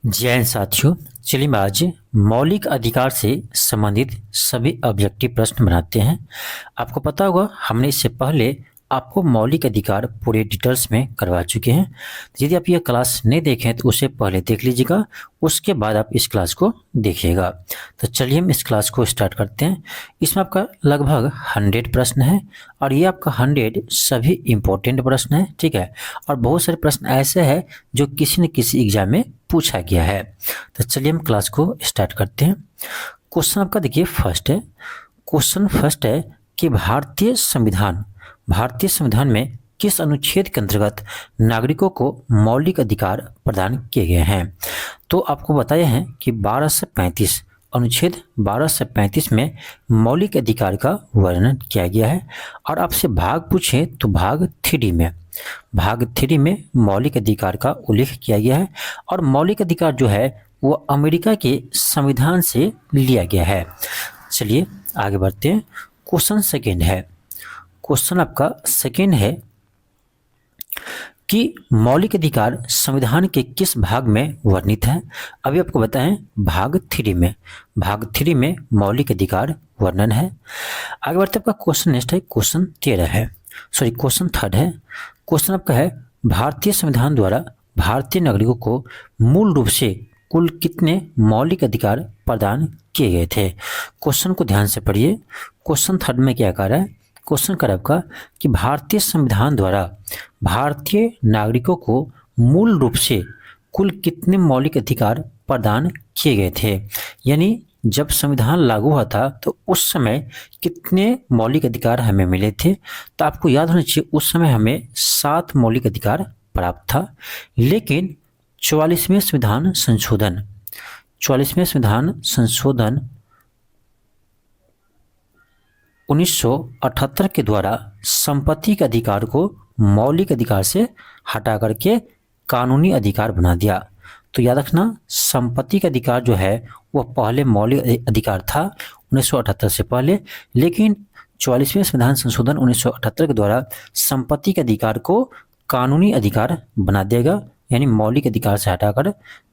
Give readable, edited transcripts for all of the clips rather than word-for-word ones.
जय हिंद साथियों। चलिए मैं आज मौलिक अधिकार से संबंधित सभी ऑब्जेक्टिव प्रश्न बनाते हैं। आपको पता होगा हमने इससे पहले आपको मौलिक अधिकार पूरे डिटेल्स में करवा चुके हैं। यदि आप यह क्लास नहीं देखें तो उसे पहले देख लीजिएगा, उसके बाद आप इस क्लास को देखिएगा। तो चलिए हम इस क्लास को स्टार्ट करते हैं। इसमें आपका लगभग 100 प्रश्न है और ये आपका 100 सभी इंपॉर्टेंट प्रश्न है, ठीक है। और बहुत सारे प्रश्न ऐसे हैं जो किसी न किसी एग्जाम में पूछा गया है। तो चलिए हम क्लास को स्टार्ट करते हैं। क्वेश्चन आपका देखिए फर्स्ट है। क्वेश्चन फर्स्ट है कि भारतीय संविधान में किस अनुच्छेद के अंतर्गत नागरिकों को मौलिक अधिकार प्रदान किए गए हैं। तो आपको बताया है कि 1235 अनुच्छेद 1235 में मौलिक अधिकार का वर्णन किया गया है। और आपसे भाग पूछे तो भाग 3 में मौलिक अधिकार का उल्लेख किया गया है। और मौलिक अधिकार जो है वो अमेरिका के संविधान से लिया गया है। चलिए आगे बढ़ते हैं। क्वेश्चन सेकेंड है। क्वेश्चन आपका सेकेंड है कि मौलिक अधिकार संविधान के किस भाग में वर्णित है। अभी आपको बताएं भाग 3 में मौलिक अधिकार वर्णन है। आगे बढ़ते आपका क्वेश्चन नेक्स्ट है। क्वेश्चन थर्ड है। क्वेश्चन आपका है भारतीय संविधान द्वारा भारतीय नागरिकों को मूल रूप से कुल कितने मौलिक अधिकार प्रदान किए गए थे। क्वेश्चन को ध्यान से पढ़िए। क्वेश्चन थर्ड में क्या कह रहा है। क्वेश्चन कर आपका कि भारतीय संविधान द्वारा भारतीय नागरिकों को मूल रूप से कुल कितने मौलिक अधिकार प्रदान किए गए थे। यानी जब संविधान लागू हुआ था तो उस समय कितने मौलिक अधिकार हमें मिले थे। तो आपको याद होना चाहिए उस समय हमें 7 मौलिक अधिकार प्राप्त था। लेकिन 44वें संविधान संशोधन 1978 के द्वारा संपत्ति के अधिकार को मौलिक अधिकार से हटा करके कानूनी अधिकार बना दिया। तो याद रखना संपत्ति का अधिकार जो है वह पहले मौलिक अधिकार था 1978 से पहले, लेकिन 44वें संविधान संशोधन 1978 के द्वारा संपत्ति के अधिकार को कानूनी अधिकार बना देगा। यानी मौलिक अधिकार से हटाकर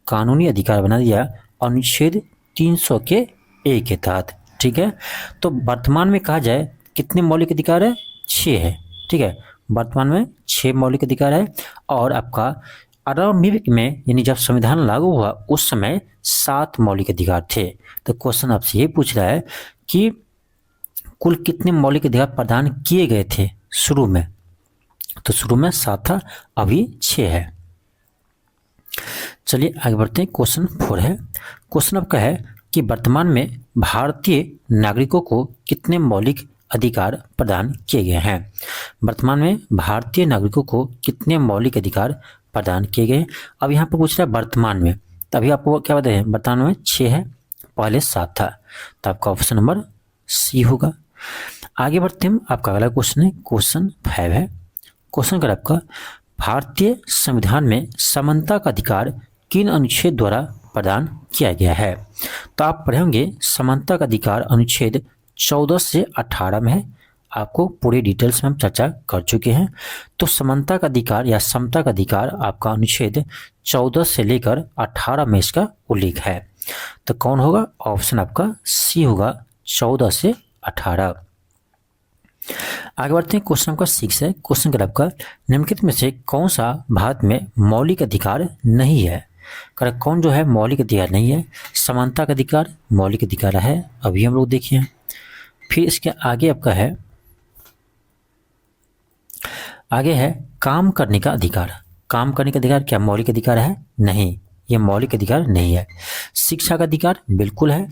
कानूनी अधिकार बना दिया अनुच्छेद 300 के ए के तहत, ठीक है। तो वर्तमान में कहा जाए कितने मौलिक अधिकार है, 6 है, ठीक है। वर्तमान में 6 मौलिक अधिकार है। और आपका आरंभिक में यानी जब संविधान लागू हुआ उस समय 7 मौलिक अधिकार थे। तो क्वेश्चन आपसे ये पूछ रहा है कि कुल कितने मौलिक अधिकार प्रदान किए गए थे शुरू में। तो शुरू में 7 था, अभी 6 है। चलिए आगे बढ़ते हैं। क्वेश्चन 4 है। क्वेश्चन आपका है कि वर्तमान में भारतीय नागरिकों को कितने मौलिक अधिकार प्रदान किए गए हैं। वर्तमान में भारतीय नागरिकों को कितने मौलिक अधिकार प्रदान किए गए। अब यहाँ पर पूछ रहा है वर्तमान में, तभी आपको क्या बताएं वर्तमान में 6 है, पहले 7 था। तो आपका ऑप्शन नंबर सी होगा। आगे बढ़ते हैं। आपका अगला क्वेश्चन है। क्वेश्चन 5 है। क्वेश्चन कर आपका भारतीय संविधान में समानता का अधिकार किन अनुच्छेद द्वारा प्रदान किया गया है। तो आप पढ़ेंगे समानता का अधिकार अनुच्छेद 14 से 18 में है। आपको पूरी डिटेल्स में हम चर्चा कर चुके हैं। तो समानता का अधिकार या समता का अधिकार आपका अनुच्छेद 14 से लेकर 18 में इसका उल्लेख है। तो कौन होगा, ऑप्शन आपका सी होगा, 14 से 18। आगे बढ़ते हैं। क्वेश्चन आपका 6 है। क्वेश्चन का आपका निम्नलिखित में से कौन सा भारत में मौलिक अधिकार नहीं है। करेक्ट, कौन जो है मौलिक अधिकार नहीं है। समानता का अधिकार मौलिक अधिकार है, अभी हम लोग देखिए। फिर इसके आगे आपका है, आगे है काम करने का अधिकार। काम करने का अधिकार क्या मौलिक अधिकार है? नहीं, ये मौलिक अधिकार नहीं है। शिक्षा का अधिकार बिल्कुल है।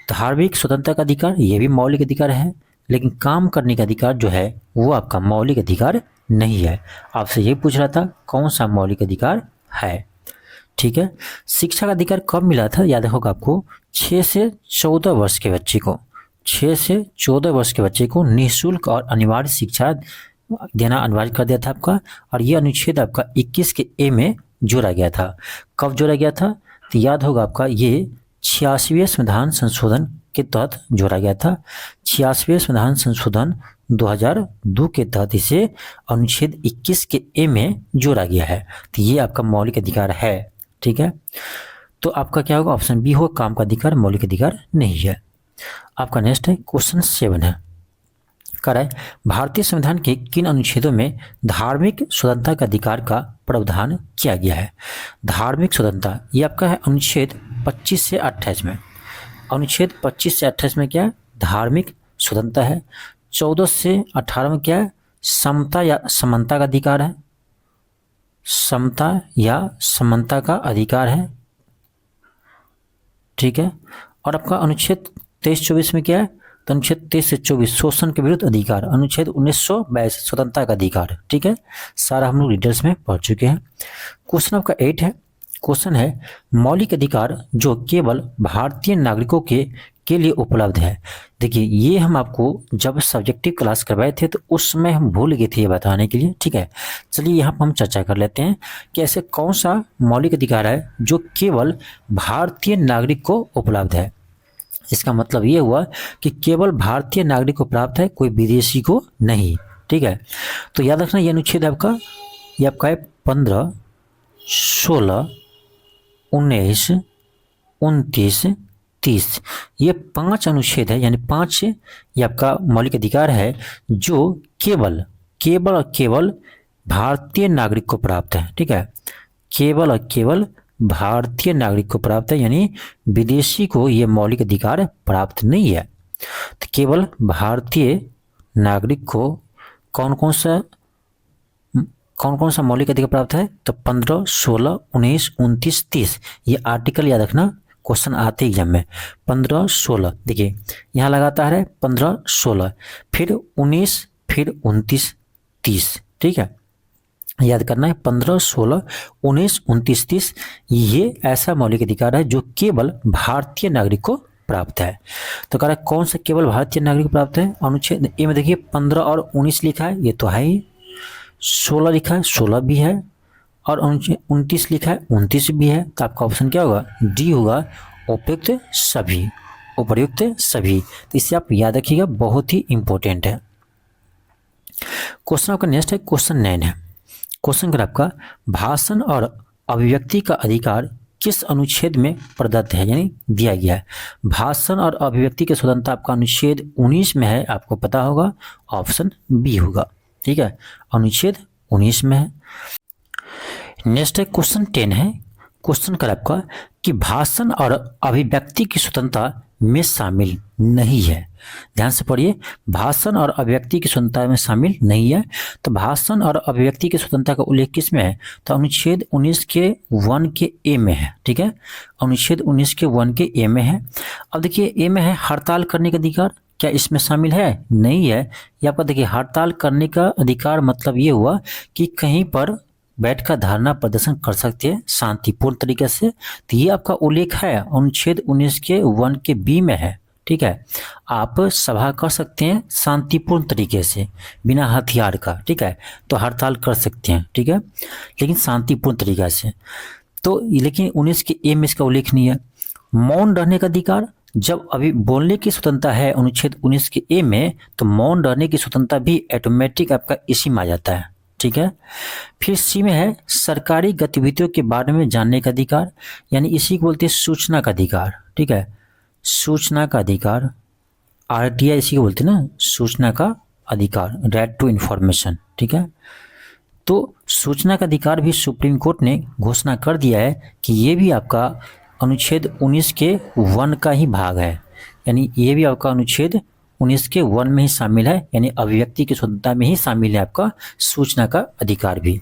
धार्मिक स्वतंत्रता का अधिकार ये भी मौलिक अधिकार है, लेकिन काम करने का अधिकार जो है वो आपका मौलिक अधिकार नहीं है। आपसे ये पूछ रहा था कौन सा मौलिक अधिकार है, ठीक है। शिक्षा का अधिकार कब मिला था, याद होगा आपको, 6 से 14 वर्ष के बच्चे को, 6 से 14 वर्ष के बच्चे को निःशुल्क और अनिवार्य शिक्षा देना अनिवार्य कर दिया था आपका। और ये अनुच्छेद आपका 21 के ए में जोड़ा गया था। कब जोड़ा गया था, तो याद होगा आपका ये 86वें संविधान संशोधन के तहत जोड़ा गया था। 86वें संविधान संशोधन 2002 के तहत इसे अनुच्छेद 21 के ए में जोड़ा गया है। तो ये आपका मौलिक अधिकार है, ठीक है। तो आपका क्या होगा, ऑप्शन बी होगा, काम का अधिकार मौलिक अधिकार नहीं है। आपका नेक्स्ट है क्वेश्चन 7 है, कह रहा है भारतीय संविधान के किन अनुच्छेदों में धार्मिक स्वतंत्रता के अधिकार का प्रावधान किया गया है। धार्मिक स्वतंत्रता ये आपका है अनुच्छेद 25 से 28 में। अनुच्छेद 25 से 28 में क्या है, धार्मिक स्वतंत्रता है। 14 से 18 में क्या है, समता या समानता का अधिकार है। समता या समानता का अधिकार है, ठीक है। और आपका अनुच्छेद 23-24 में क्या है, तो अनुच्छेद 23 से 24 शोषण के विरुद्ध अधिकार। अनुच्छेद 1942 स्वतंत्रता का अधिकार, ठीक है। सारा हम लोग डिटेल्स में पढ़ चुके हैं। क्वेश्चन आपका 8 है, क्वेश्चन है मौलिक अधिकार जो केवल भारतीय नागरिकों के लिए उपलब्ध है। देखिए ये हम आपको जब सब्जेक्टिव क्लास करवाए थे तो उस समय हम भूल गए थे ये बताने के लिए, ठीक है। चलिए यहाँ पर हम चर्चा कर लेते हैं कि ऐसे कौन सा मौलिक अधिकार है जो केवल भारतीय नागरिक को उपलब्ध है। इसका मतलब ये हुआ कि केवल भारतीय नागरिक को प्राप्त है, कोई विदेशी को नहीं, ठीक है। तो याद रखना ये अनुच्छेद आपका ये आपका है 15, 16, 19, 29, 30। ये 5 अनुच्छेद है, यानी 5 ये आपका मौलिक अधिकार है जो केवल और केवल भारतीय नागरिक को प्राप्त है, ठीक है। केवल और केवल भारतीय नागरिक को प्राप्त है, यानी विदेशी को ये मौलिक अधिकार प्राप्त नहीं है। तो केवल भारतीय नागरिक को कौन कौन सा मौलिक अधिकार प्राप्त है, तो 15, 16, 19, 29, 30। ये आर्टिकल याद रखना, क्वेश्चन आते ही एग्जाम में। 15, 16 देखिए यहाँ लगातार है 15, 16, फिर 19, फिर 29, 30, ठीक है। याद करना है 15, 16, 19, 29, 30 ये ऐसा मौलिक अधिकार है जो केवल भारतीय नागरिक को प्राप्त है। तो कह रहा है कौन सा केवल भारतीय नागरिक को प्राप्त है। अनुच्छेद ए में देखिए 15 और 19 लिखा है, ये तो है ही। 16 लिखा है, 16 भी है, और 29 लिखा है, 29 भी है। तो आपका ऑप्शन क्या होगा, डी होगा, उपयुक्त सभी, उपयुक्त सभी। तो इसे आप याद रखिएगा, बहुत ही इंपॉर्टेंट है। क्वेश्चन आपका नेक्स्ट है, क्वेश्चन 9 है। क्वेश्चन का आपका भाषण और अभिव्यक्ति का अधिकार किस अनुच्छेद में प्रदत्त है, यानी दिया गया है। भाषण और अभिव्यक्ति की स्वतंत्रता आपका अनुच्छेद 19 में है, आपको पता होगा, ऑप्शन बी होगा, ठीक है। अनुच्छेद 19 में है। नेक्स्ट है क्वेश्चन 10 है। क्वेश्चन का आपका कि भाषण और अभिव्यक्ति की स्वतंत्रता में शामिल नहीं है। ध्यान से पढ़िए, भाषण और अभिव्यक्ति की स्वतंत्रता में शामिल नहीं है। तो भाषण और अभिव्यक्ति की स्वतंत्रता का उल्लेख किस में है, तो अनुच्छेद 19 के 1 के ए में है, ठीक है। अनुच्छेद 19 के 1 के ए में है। अब देखिए ए में है हड़ताल करने का अधिकार, क्या इसमें शामिल है, नहीं है। या आपका देखिए हड़ताल करने का अधिकार मतलब ये हुआ कि कहीं पर बैठकर धरना प्रदर्शन कर सकते हैं शांतिपूर्ण तरीके से। तो ये आपका उल्लेख है अनुच्छेद 19 के 1 के बी में है, ठीक है। आप सभा कर सकते हैं शांतिपूर्ण तरीके से बिना हथियार का, ठीक है। तो हड़ताल कर सकते हैं, ठीक है, लेकिन शांतिपूर्ण तरीके से। तो लेकिन 19 के ए में इसका उल्लेख नहीं है। मौन रहने का अधिकार, जब अभी बोलने की स्वतंत्रता है अनुच्छेद 19 के ए में, तो मौन रहने की स्वतंत्रता भी ऑटोमेटिक आपका इसी में आ जाता है, ठीक है। फिर सी में है सरकारी गतिविधियों के बारे में जानने का अधिकार, यानी इसी को बोलते हैं सूचना का अधिकार, ठीक है। सूचना का अधिकार, आरटीआई इसी को बोलते हैं ना, सूचना का अधिकार, राइट टू इंफॉर्मेशन, ठीक है। तो सूचना का अधिकार भी सुप्रीम कोर्ट ने घोषणा कर दिया है कि ये भी आपका अनुच्छेद 19 के 1 का ही भाग है, यानी ये भी आपका अनुच्छेद 19 के 1 में ही शामिल है, यानी अभिव्यक्ति की स्वतंत्रता में ही शामिल है आपका सूचना का अधिकार भी।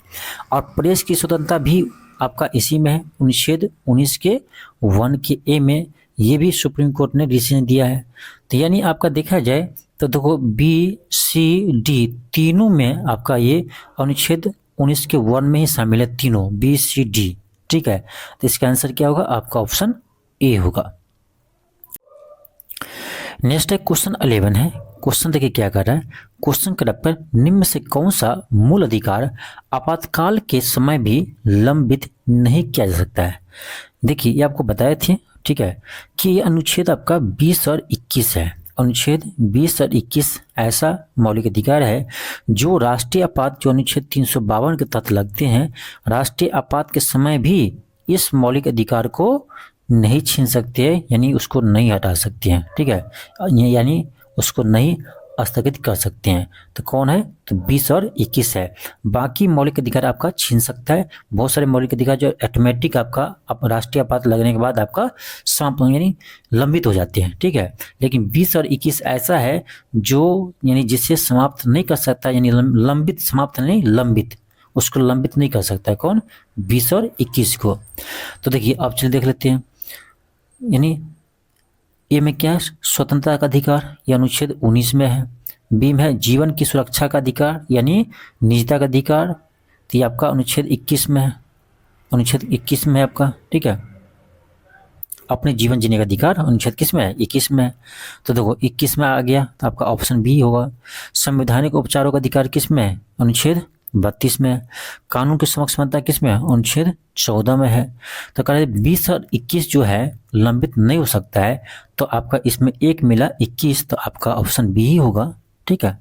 और प्रेस की स्वतंत्रता भी आपका इसी में है, अनुच्छेद 19 के 1 के ए में, ये भी सुप्रीम कोर्ट ने डिसीजन दिया है। तो यानी आपका देखा जाए तो देखो बी सी डी तीनों में आपका ये अनुच्छेद 19 के 1 में ही शामिल है, तीनों बी सी डी, ठीक है। तो इसका आंसर क्या होगा, आपका ऑप्शन ए होगा। नेक्स्ट है क्वेश्चन 11 है। क्वेश्चन देखिए क्या कर रहा है। क्वेश्चन के पर निम्न से कौन सा मूल अधिकार आपातकाल के समय भी लंबित नहीं किया जा सकता है। देखिए ये आपको बताए थे, ठीक है, कि ये अनुच्छेद आपका 20 और 21 है। अनुच्छेद 20 और 21 ऐसा मौलिक अधिकार है जो राष्ट्रीय आपात, जो अनुच्छेद 352 के तहत लगते हैं, राष्ट्रीय आपात के समय भी इस मौलिक अधिकार को नहीं छीन सकते हैं, यानी उसको नहीं हटा सकते हैं, ठीक है, यानी उसको नहीं स्थगित कर सकते हैं। तो कौन है? तो 20 और 21 है। बाकी मौलिक अधिकार आपका छीन सकता है। बहुत सारे मौलिक अधिकार जो ऑटोमेटिक आपका राष्ट्रीय आपात लगने के बाद आपका समाप्त यानी लंबित हो जाते हैं, ठीक है। लेकिन 20 और 21 ऐसा है जो यानी जिसे समाप्त नहीं कर सकता, यानी लंबित, समाप्त नहीं, लंबित, उसको लंबित नहीं कर सकता है। कौन? 20 और 21 को। तो देखिए अब चलिए देख लेते हैं, यानी ए में क्या है? स्वतंत्रता का अधिकार, यह अनुच्छेद 19 में है। बी में है जीवन की सुरक्षा का अधिकार, यानी निजता का अधिकार, तो ये आपका अनुच्छेद 21 में है, अनुच्छेद 21 में है आपका, ठीक है। अपने जीवन जीने का अधिकार अनुच्छेद किस में है? 21 में है। तो देखो 21 में आ गया तो आपका ऑप्शन बी होगा। संवैधानिक उपचारों का अधिकार किस में है? अनुच्छेद 32 में है। कानून की समक्ष समानता किस में है? अनुच्छेद 14 में है। तो कह रहे 20 और 21 जो है लंबित नहीं हो सकता है, तो आपका इसमें एक मिला 21, तो आपका ऑप्शन बी ही होगा, ठीक है।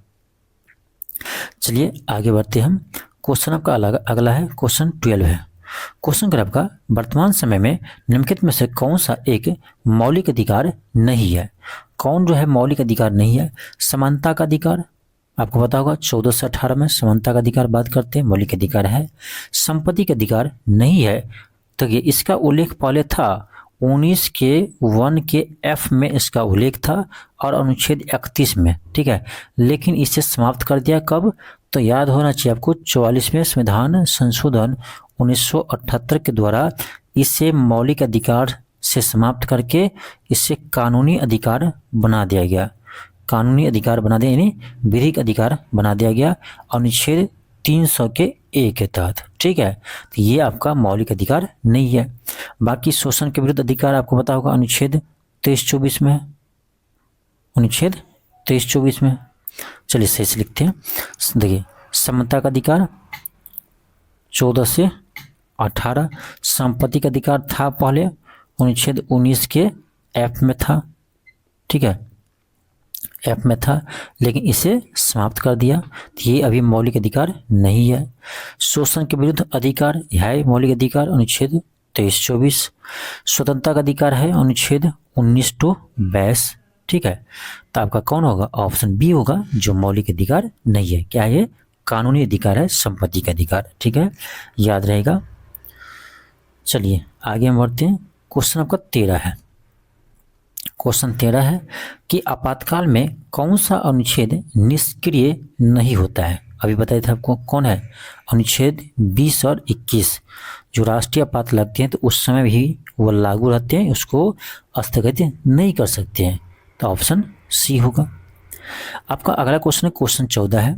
चलिए आगे बढ़ते हम। क्वेश्चन आपका अगला है, क्वेश्चन 12 है। क्वेश्चन कर आपका वर्तमान समय में निम्नलिखित में से कौन सा एक मौलिक अधिकार नहीं है? कौन जो है मौलिक अधिकार नहीं है? समानता का अधिकार, आपको पता होगा 14 से 18 में समानता का अधिकार बात करते हैं, मौलिक अधिकार है। संपत्ति का अधिकार नहीं है, तो ये इसका उल्लेख पहले था 19 के 1 के एफ में इसका उल्लेख था और अनुच्छेद 31 में, ठीक है। लेकिन इसे समाप्त कर दिया कब? तो याद होना चाहिए आपको 44वें संविधान संशोधन 1978 के द्वारा इसे मौलिक अधिकार से समाप्त करके इसे कानूनी अधिकार बना दिया गया। कानूनी अधिकार बना दिया यानी विधिक अधिकार बना दिया गया अनुच्छेद 300 के ए के तहत, ठीक है। तो ये आपका मौलिक अधिकार नहीं है। बाकी शोषण के विरुद्ध अधिकार आपको पता होगा अनुच्छेद 23-24 में, अनुच्छेद 23-24 में। चलिए सही से लिखते हैं। देखिए समता का अधिकार 14 से 18, संपत्ति का अधिकार था पहले अनुच्छेद 19 के एफ में था, ठीक है, एफ में था, लेकिन इसे समाप्त कर दिया, तो ये अभी मौलिक अधिकार नहीं है। शोषण के विरुद्ध अधिकार है मौलिक अधिकार अनुच्छेद 23-24। स्वतंत्रता का अधिकार है अनुच्छेद 19-22, ठीक है। तो आपका कौन होगा? ऑप्शन बी होगा, जो मौलिक अधिकार नहीं है। क्या है ये? कानूनी अधिकार है, संपत्ति का अधिकार, ठीक है, याद रहेगा। चलिए आगे हम बढ़ते हैं। क्वेश्चन आपका 13 है। क्वेश्चन 13 है कि आपातकाल में कौन सा अनुच्छेद निष्क्रिय नहीं होता है? अभी बताए थे आपको कौन है? अनुच्छेद 20 और 21 जो राष्ट्रीय आपात लगते हैं तो उस समय भी वो लागू रहते हैं, उसको स्थगित नहीं कर सकते हैं। तो ऑप्शन सी होगा। आपका अगला क्वेश्चन है, क्वेश्चन 14 है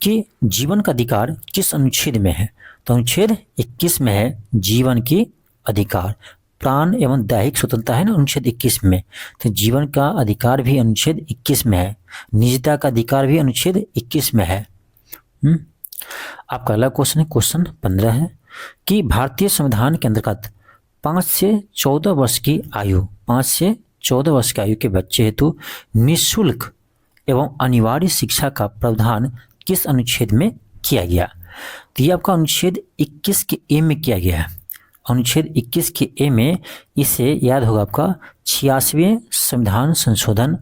कि जीवन का अधिकार किस अनुच्छेद में है? तो अनुच्छेद 21 में है जीवन की अधिकार। प्राण एवं दैहिक स्वतंत्रता है ना अनुच्छेद 21 में, तो जीवन का अधिकार भी अनुच्छेद 21 में है। निजता का अधिकार भी अनुच्छेद 21 में है। आपका अगला क्वेश्चन है, क्वेश्चन 15 है कि भारतीय संविधान के अंतर्गत 5 से 14 वर्ष की आयु, 5 से 14 वर्ष की आयु के बच्चे हेतु निःशुल्क एवं अनिवार्य शिक्षा का प्रावधान किस अनुच्छेद में किया गया? तो ये आपका अनुच्छेद 21 के ए में किया गया है। अनुच्छेद 21 के ए में इसे याद होगा आपका 86वें संविधान संशोधन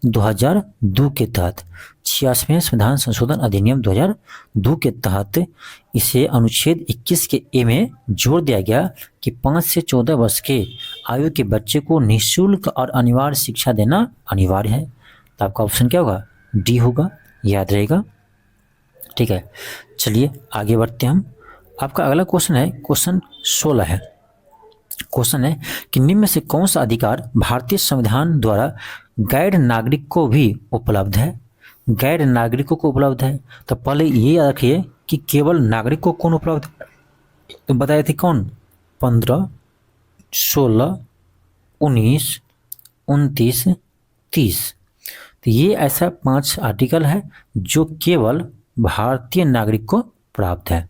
2002 के तहत, 86वें संविधान संशोधन अधिनियम 2002 के तहत इसे अनुच्छेद 21 के ए में जोड़ दिया गया कि 5 से 14 वर्ष के आयु के बच्चे को निःशुल्क और अनिवार्य शिक्षा देना अनिवार्य है। तो आपका ऑप्शन क्या होगा? डी होगा, याद रहेगा, ठीक है। चलिए आगे बढ़ते हैं हम। आपका अगला क्वेश्चन है, क्वेश्चन 16 है। क्वेश्चन है कि निम्न में से कौन सा अधिकार भारतीय संविधान द्वारा गैर नागरिक को भी उपलब्ध है? गैर नागरिकों को उपलब्ध है। तो पहले ये याद रखिए कि केवल नागरिक को कौन उपलब्ध है, तो बताए थे कौन? 15, 16, 19, 29, 30। तो ये ऐसा 5 आर्टिकल है जो केवल भारतीय नागरिक को प्राप्त है,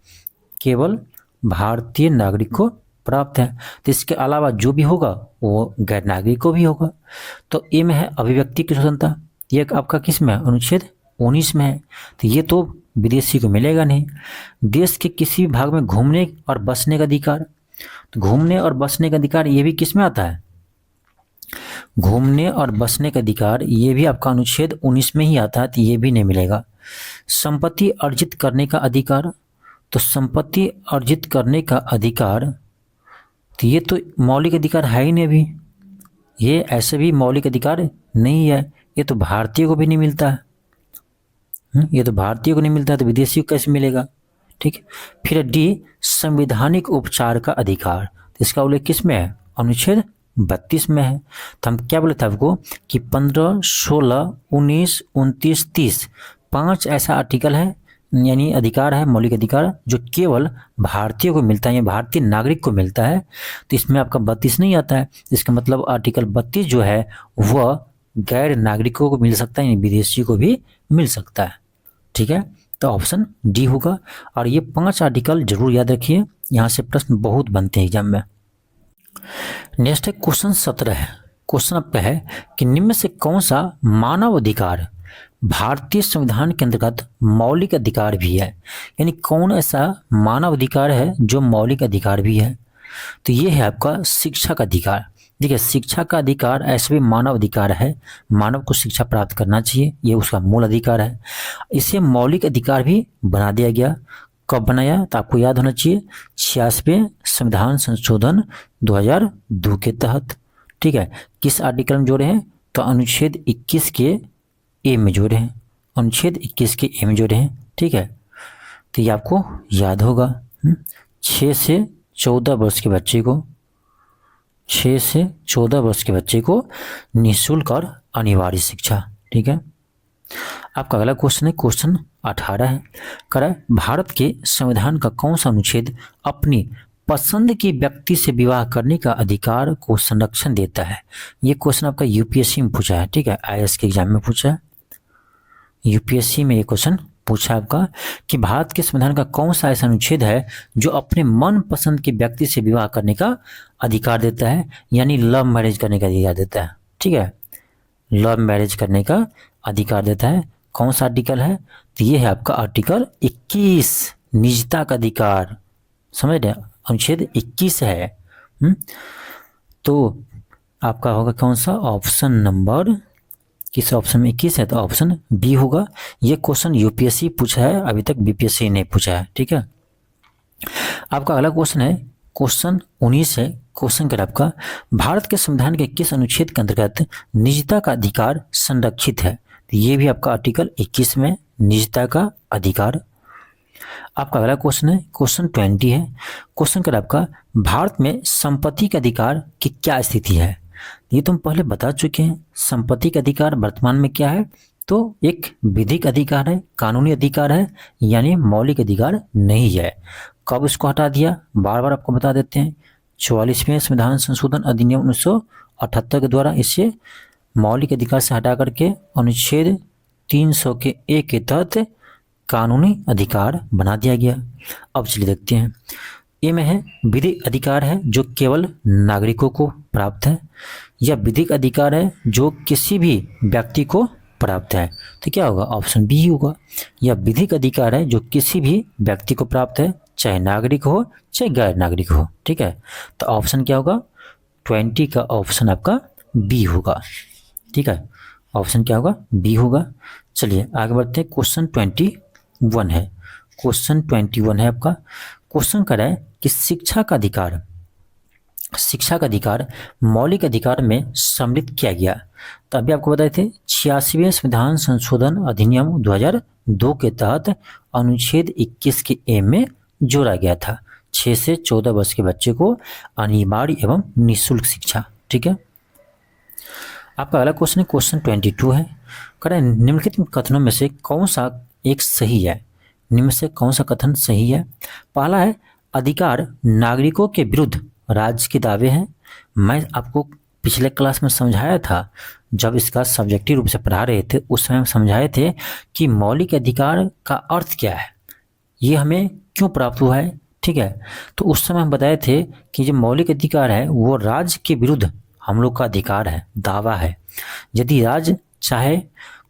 केवल भारतीय नागरिक को प्राप्त है। तो इसके अलावा जो भी होगा वो गैर नागरिक को भी होगा। तो ए में है अभिव्यक्ति की स्वतंत्रता, ये आपका किस में है? अनुच्छेद 19 में है। तो ये तो विदेशी को मिलेगा नहीं। देश के किसी भी भाग में घूमने और बसने का अधिकार, तो घूमने और बसने का अधिकार ये भी किस में आता है? घूमने और बसने का अधिकार ये भी आपका अनुच्छेद 19 में ही आता है, तो ये भी नहीं मिलेगा। संपत्ति अर्जित करने का अधिकार, तो संपत्ति अर्जित करने का अधिकार, तो ये तो मौलिक अधिकार है ही नहीं अभी, ये ऐसे भी मौलिक अधिकार नहीं है, ये तो भारतीय को भी नहीं मिलता है। ये तो भारतीय को नहीं मिलता है, तो विदेशी को कैसे मिलेगा? ठीक है। फिर डी, संवैधानिक उपचार का अधिकार, तो इसका उल्लेख किस में है? अनुच्छेद 32 में है। तो हम क्या बोले थे आपको कि 15, 16, 19, 29, 30 5 ऐसा आर्टिकल है, यानी अधिकार है, मौलिक अधिकार, जो केवल भारतीय को मिलता है या भारतीय नागरिक को मिलता है। तो इसमें आपका 32 नहीं आता है। इसका मतलब आर्टिकल 32 जो है वह गैर नागरिकों को मिल सकता है, यानी विदेशी को भी मिल सकता है। ठीक है, तो ऑप्शन डी होगा। और ये 5 आर्टिकल जरूर याद रखिए, यहाँ से प्रश्न बहुत बनते हैं एग्जाम में। नेक्स्ट है क्वेश्चन 17 है। क्वेश्चन आपका है कि निम्न में से कौन सा मानव अधिकार भारतीय संविधान के अंतर्गत मौलिक अधिकार भी है, यानी कौन ऐसा मानव अधिकार है जो मौलिक अधिकार भी है? तो ये है आपका शिक्षा का अधिकार। देखिए, शिक्षा का अधिकार ऐसे भी मानव अधिकार है, मानव को शिक्षा प्राप्त करना चाहिए, ये उसका मूल अधिकार है। इसे मौलिक अधिकार भी बना दिया गया। कब बनाया? तो आपको याद होना चाहिए 86वें संविधान संशोधन 2002 के तहत। ठीक है, किस आर्टिकल में जोड़े हैं? तो अनुच्छेद 21 के ए में जोड़े हैं, अनुच्छेद 21 के ए में जोड़े हैं। ठीक है, तो ये आपको याद होगा। 6 से 14 वर्ष के बच्चे को 6 से 14 वर्ष के बच्चे को निःशुल्क और अनिवार्य शिक्षा। ठीक है, आपका अगला क्वेश्चन है क्वेश्चन 18 है। कह भारत के संविधान का कौन सा अनुच्छेद अपनी पसंद की व्यक्ति से विवाह करने का अधिकार को संरक्षण देता है? ये क्वेश्चन आपका यूपीएससी में पूछा है। ठीक है, आईएएस के एग्जाम में पूछा है, यूपीएससी में ये क्वेश्चन पूछा आपका कि भारत के संविधान का कौन सा ऐसा अनुच्छेद है जो अपने मन पसंद के व्यक्ति से विवाह करने का अधिकार देता है, यानी लव मैरिज करने का अधिकार देता है। ठीक है, लव मैरिज करने का अधिकार देता है। कौन सा आर्टिकल है? तो ये है आपका आर्टिकल 21, निजता का अधिकार। समझ रहे, अनुच्छेद 21 है। तो आपका होगा कौन सा? ऑप्शन नंबर, किस ऑप्शन में 21 है? तो ऑप्शन बी होगा। ये क्वेश्चन यूपीएससी पूछा है, अभी तक बीपीएससी नहीं पूछा है। ठीक है, आपका अगला क्वेश्चन है क्वेश्चन 19 है। क्वेश्चन कर आपका भारत के संविधान के किस अनुच्छेद के अंतर्गत निजता का अधिकार संरक्षित है? तो ये भी आपका आर्टिकल 21 में निजता का अधिकार। आपका अगला क्वेश्चन है क्वेश्चन 20 है। क्वेश्चन कर आपका भारत में संपत्ति के अधिकार की क्या स्थिति है? ये तुम पहले बता चुके हैं। संपत्ति का अधिकार वर्तमान में क्या है? तो एक विधिक अधिकार है, कानूनी अधिकार है, यानी मौलिक अधिकार नहीं है। कब इसको हटा दिया? बार बार आपको बता देते हैं। 44वें संविधान संशोधन अधिनियम 1978 के द्वारा इसे मौलिक अधिकार से हटा करके अनुच्छेद 300 के ए के तहत कानूनी अधिकार बना दिया गया। अब चलिए देखते हैं। ए में है विधिक अधिकार है जो केवल नागरिकों को प्राप्त है, या विधिक अधिकार है जो किसी भी व्यक्ति को प्राप्त है। तो क्या होगा? ऑप्शन बी होगा। या विधिक अधिकार है जो किसी भी व्यक्ति को प्राप्त है, चाहे नागरिक हो चाहे गैर नागरिक हो। ठीक है, तो ऑप्शन क्या होगा? 20 का ऑप्शन आपका बी होगा। ठीक है, ऑप्शन क्या होगा? बी होगा। चलिए आगे बढ़ते हैं। क्वेश्चन 21 है। क्वेश्चन 21 है आपका। क्वेश्चन कर रहा है कि शिक्षा का अधिकार मौलिक अधिकार में सम्मिलित किया गया। तो अभी आपको बताए थे 86वें संविधान संशोधन अधिनियम 2002 के तहत अनुच्छेद 21 के ए में जोड़ा गया था। 6 से 14 वर्ष के बच्चे को अनिवार्य एवं निःशुल्क शिक्षा। ठीक है, आपका अगला क्वेश्चन है क्वेश्चन 22 है। कह रहा है निम्नलिखित कथनों में से कौन सा एक सही है? निम्न में से कौन सा कथन सही है? पहला है अधिकार नागरिकों के विरुद्ध राज्य के दावे हैं। मैं आपको पिछले क्लास में समझाया था, जब इसका सब्जेक्टिव रूप से पढ़ा रहे थे उस समय हम समझाए थे कि मौलिक अधिकार का अर्थ क्या है, ये हमें क्यों प्राप्त हुआ है। ठीक है, तो उस समय हम बताए थे कि जो मौलिक अधिकार है वो राज्य के विरुद्ध हम लोग का अधिकार है, दावा है। यदि राज्य चाहे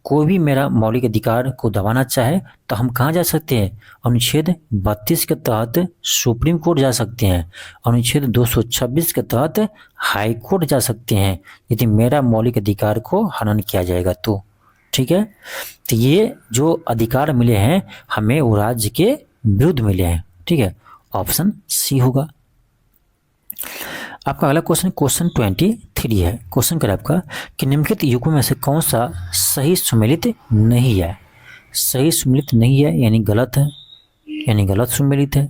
कोई भी मेरा मौलिक अधिकार को दबाना चाहे तो हम कहाँ जा सकते हैं? अनुच्छेद 32 के तहत सुप्रीम कोर्ट जा सकते हैं, अनुच्छेद 226 के तहत हाई कोर्ट जा सकते हैं यदि मेरा मौलिक अधिकार को हनन किया जाएगा तो। ठीक है, तो ये जो अधिकार मिले हैं हमें वो राज्य के विरुद्ध मिले हैं। ठीक है, ऑप्शन सी होगा। आपका अगला क्वेश्चन 23 है। क्वेश्चन कर आपका कि निम्नलिखित युग्मों में से कौन सा सही सुमेलित नहीं है? सही सुमेलित नहीं है यानी गलत है, यानी गलत सुमेलित है।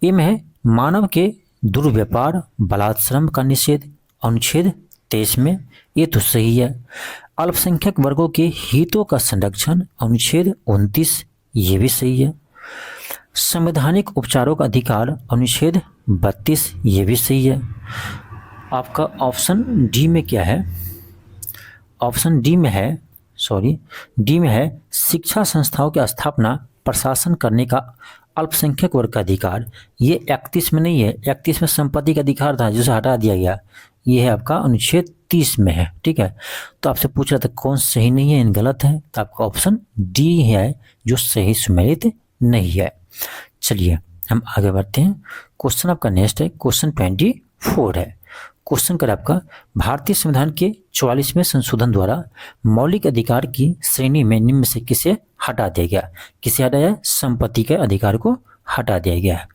ए में है मानव के दुर्व्यापार बलात्श्रम का निषेध, अनुच्छेद 23 में, ये तो सही है। अल्पसंख्यक वर्गों के हितों का संरक्षण, अनुच्छेद 29, ये भी सही है। संवैधानिक उपचारों का अधिकार, अनुच्छेद 32, ये भी सही है। आपका ऑप्शन डी में क्या है? ऑप्शन डी में है शिक्षा संस्थाओं की स्थापना प्रशासन करने का अल्पसंख्यक वर्ग का अधिकार। ये 31 में नहीं है, 31 में संपत्ति का अधिकार था जिसे हटा दिया गया। ये है आपका अनुच्छेद 30 में है। ठीक है, तो आपसे पूछ रहा था कौन सही नहीं है, गलत है, तो आपका ऑप्शन डी है जो सही सुमेलित नहीं है। चलिए हम आगे बढ़ते हैं। क्वेश्चन आपका नेक्स्ट है, क्वेश्चन 24 है। क्वेश्चन कर आपका भारतीय संविधान के 44वें संशोधन द्वारा मौलिक अधिकार की श्रेणी में निम्न से किसे हटा दिया गया? किसे हटाया? संपत्ति के अधिकार को हटा दिया गया है।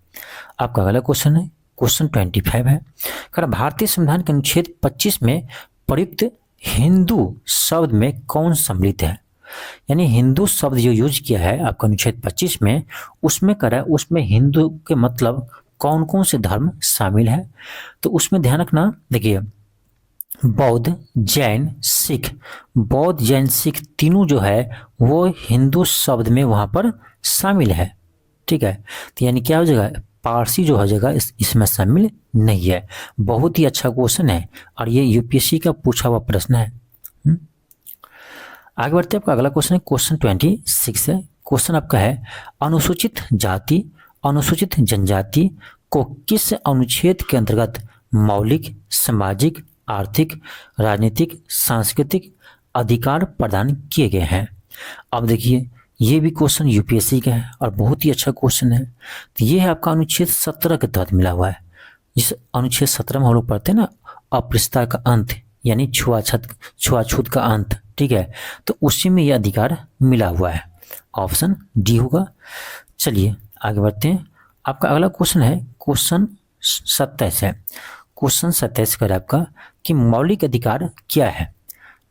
आपका अगला क्वेश्चन है, क्वेश्चन 25 है। कर भारतीय संविधान के अनुच्छेद 25 में प्रयुक्त हिंदू शब्द में कौन सम्मिलित है? यानी हिंदू शब्द जो यूज किया है आपका अनुच्छेद 25 में, उसमें करा उसमें हिंदू के मतलब कौन कौन से धर्म शामिल है? तो उसमें ध्यान रखना, देखिए बौद्ध, जैन, सिख, बौद्ध, जैन, सिख तीनों जो है वो हिंदू शब्द में वहाँ पर शामिल है। ठीक है, तो यानी क्या हो जाएगा? पारसी जो हो जाएगा इसमें शामिल नहीं है। बहुत ही अच्छा क्वेश्चन है और ये यूपीएससी का पूछा हुआ प्रश्न है। आगे बढ़ते हैं। आपका अगला क्वेश्चन है, क्वेश्चन 26 है। क्वेश्चन आपका है अनुसूचित जाति, अनुसूचित जनजाति को किस अनुच्छेद के अंतर्गत मौलिक, सामाजिक, आर्थिक, राजनीतिक, सांस्कृतिक अधिकार प्रदान किए गए हैं? अब देखिए ये भी क्वेश्चन यूपीएससी का है और बहुत ही अच्छा क्वेश्चन है। तो ये है आपका अनुच्छेद 17 के तहत मिला हुआ है। जिस अनुच्छेद 17 में हम लोग पढ़ते हैं ना, अपरिष्टता का अंत यानी छुआछूत का अंत। ठीक है, तो उसी में यह अधिकार मिला हुआ है। ऑप्शन डी होगा। चलिए आगे बढ़ते हैं। आपका अगला क्वेश्चन है, क्वेश्चन 27 है। क्वेश्चन 27 का आपका कि मौलिक अधिकार क्या है?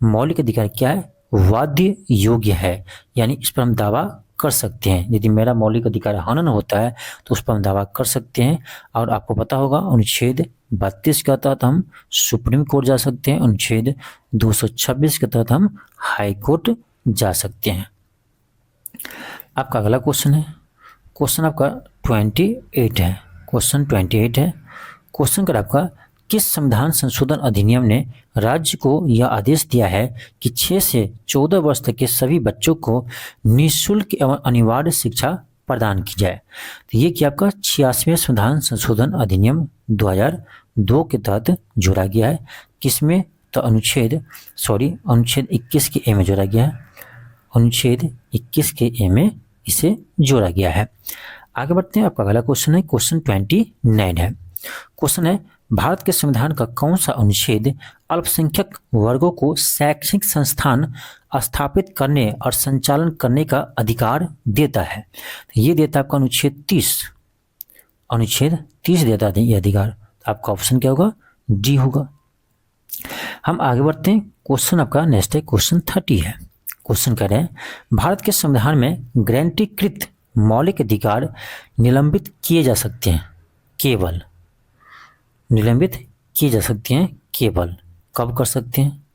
मौलिक अधिकार क्या है? वाद्य योग्य है, यानी इस पर हम दावा कर सकते हैं। यदि मेरा मौलिक अधिकार हनन होता है तो उस पर हम दावा कर सकते हैं। और आपको पता होगा अनुच्छेद 32 के तहत हम सुप्रीम कोर्ट जा सकते हैं, अनुच्छेद 226 के तहत हम हाई कोर्ट जा सकते हैं। आपका अगला क्वेश्चन है, क्वेश्चन आपका 28 है। क्वेश्चन 28 है। क्वेश्चन कर आपका किस संविधान संशोधन अधिनियम ने राज्य को यह आदेश दिया है कि 6 से 14 वर्ष तक के सभी बच्चों को निःशुल्क एवं अनिवार्य शिक्षा प्रदान की जाए? तो ये कि आपका 86वें संविधान संशोधन अधिनियम 2002 के तहत जोड़ा गया है। किसमें? तो अनुच्छेद 21 के ए में जोड़ा गया है। अनुच्छेद 21 के ए में इसे जोड़ा गया है। आगे बढ़ते हैं। आपका अगला क्वेश्चन है, क्वेश्चन 29 है। क्वेश्चन है भारत के संविधान का कौन सा अनुच्छेद अल्पसंख्यक वर्गों को शैक्षणिक संस्थान स्थापित करने और संचालन करने का अधिकार देता है? ये देता है आपका अनुच्छेद 30। अनुच्छेद 30 देता है ये अधिकार। आपका ऑप्शन क्या होगा? डी होगा। हम आगे बढ़ते हैं। क्वेश्चन आपका नेक्स्ट है, क्वेश्चन 30 है। क्वेश्चन कह रहे हैं भारत के संविधान में गारंटीकृत मौलिक अधिकार निलंबित किए जा सकते हैं केवल। निलंबित किए जा सकते हैं केवल कब कर सकते हैं?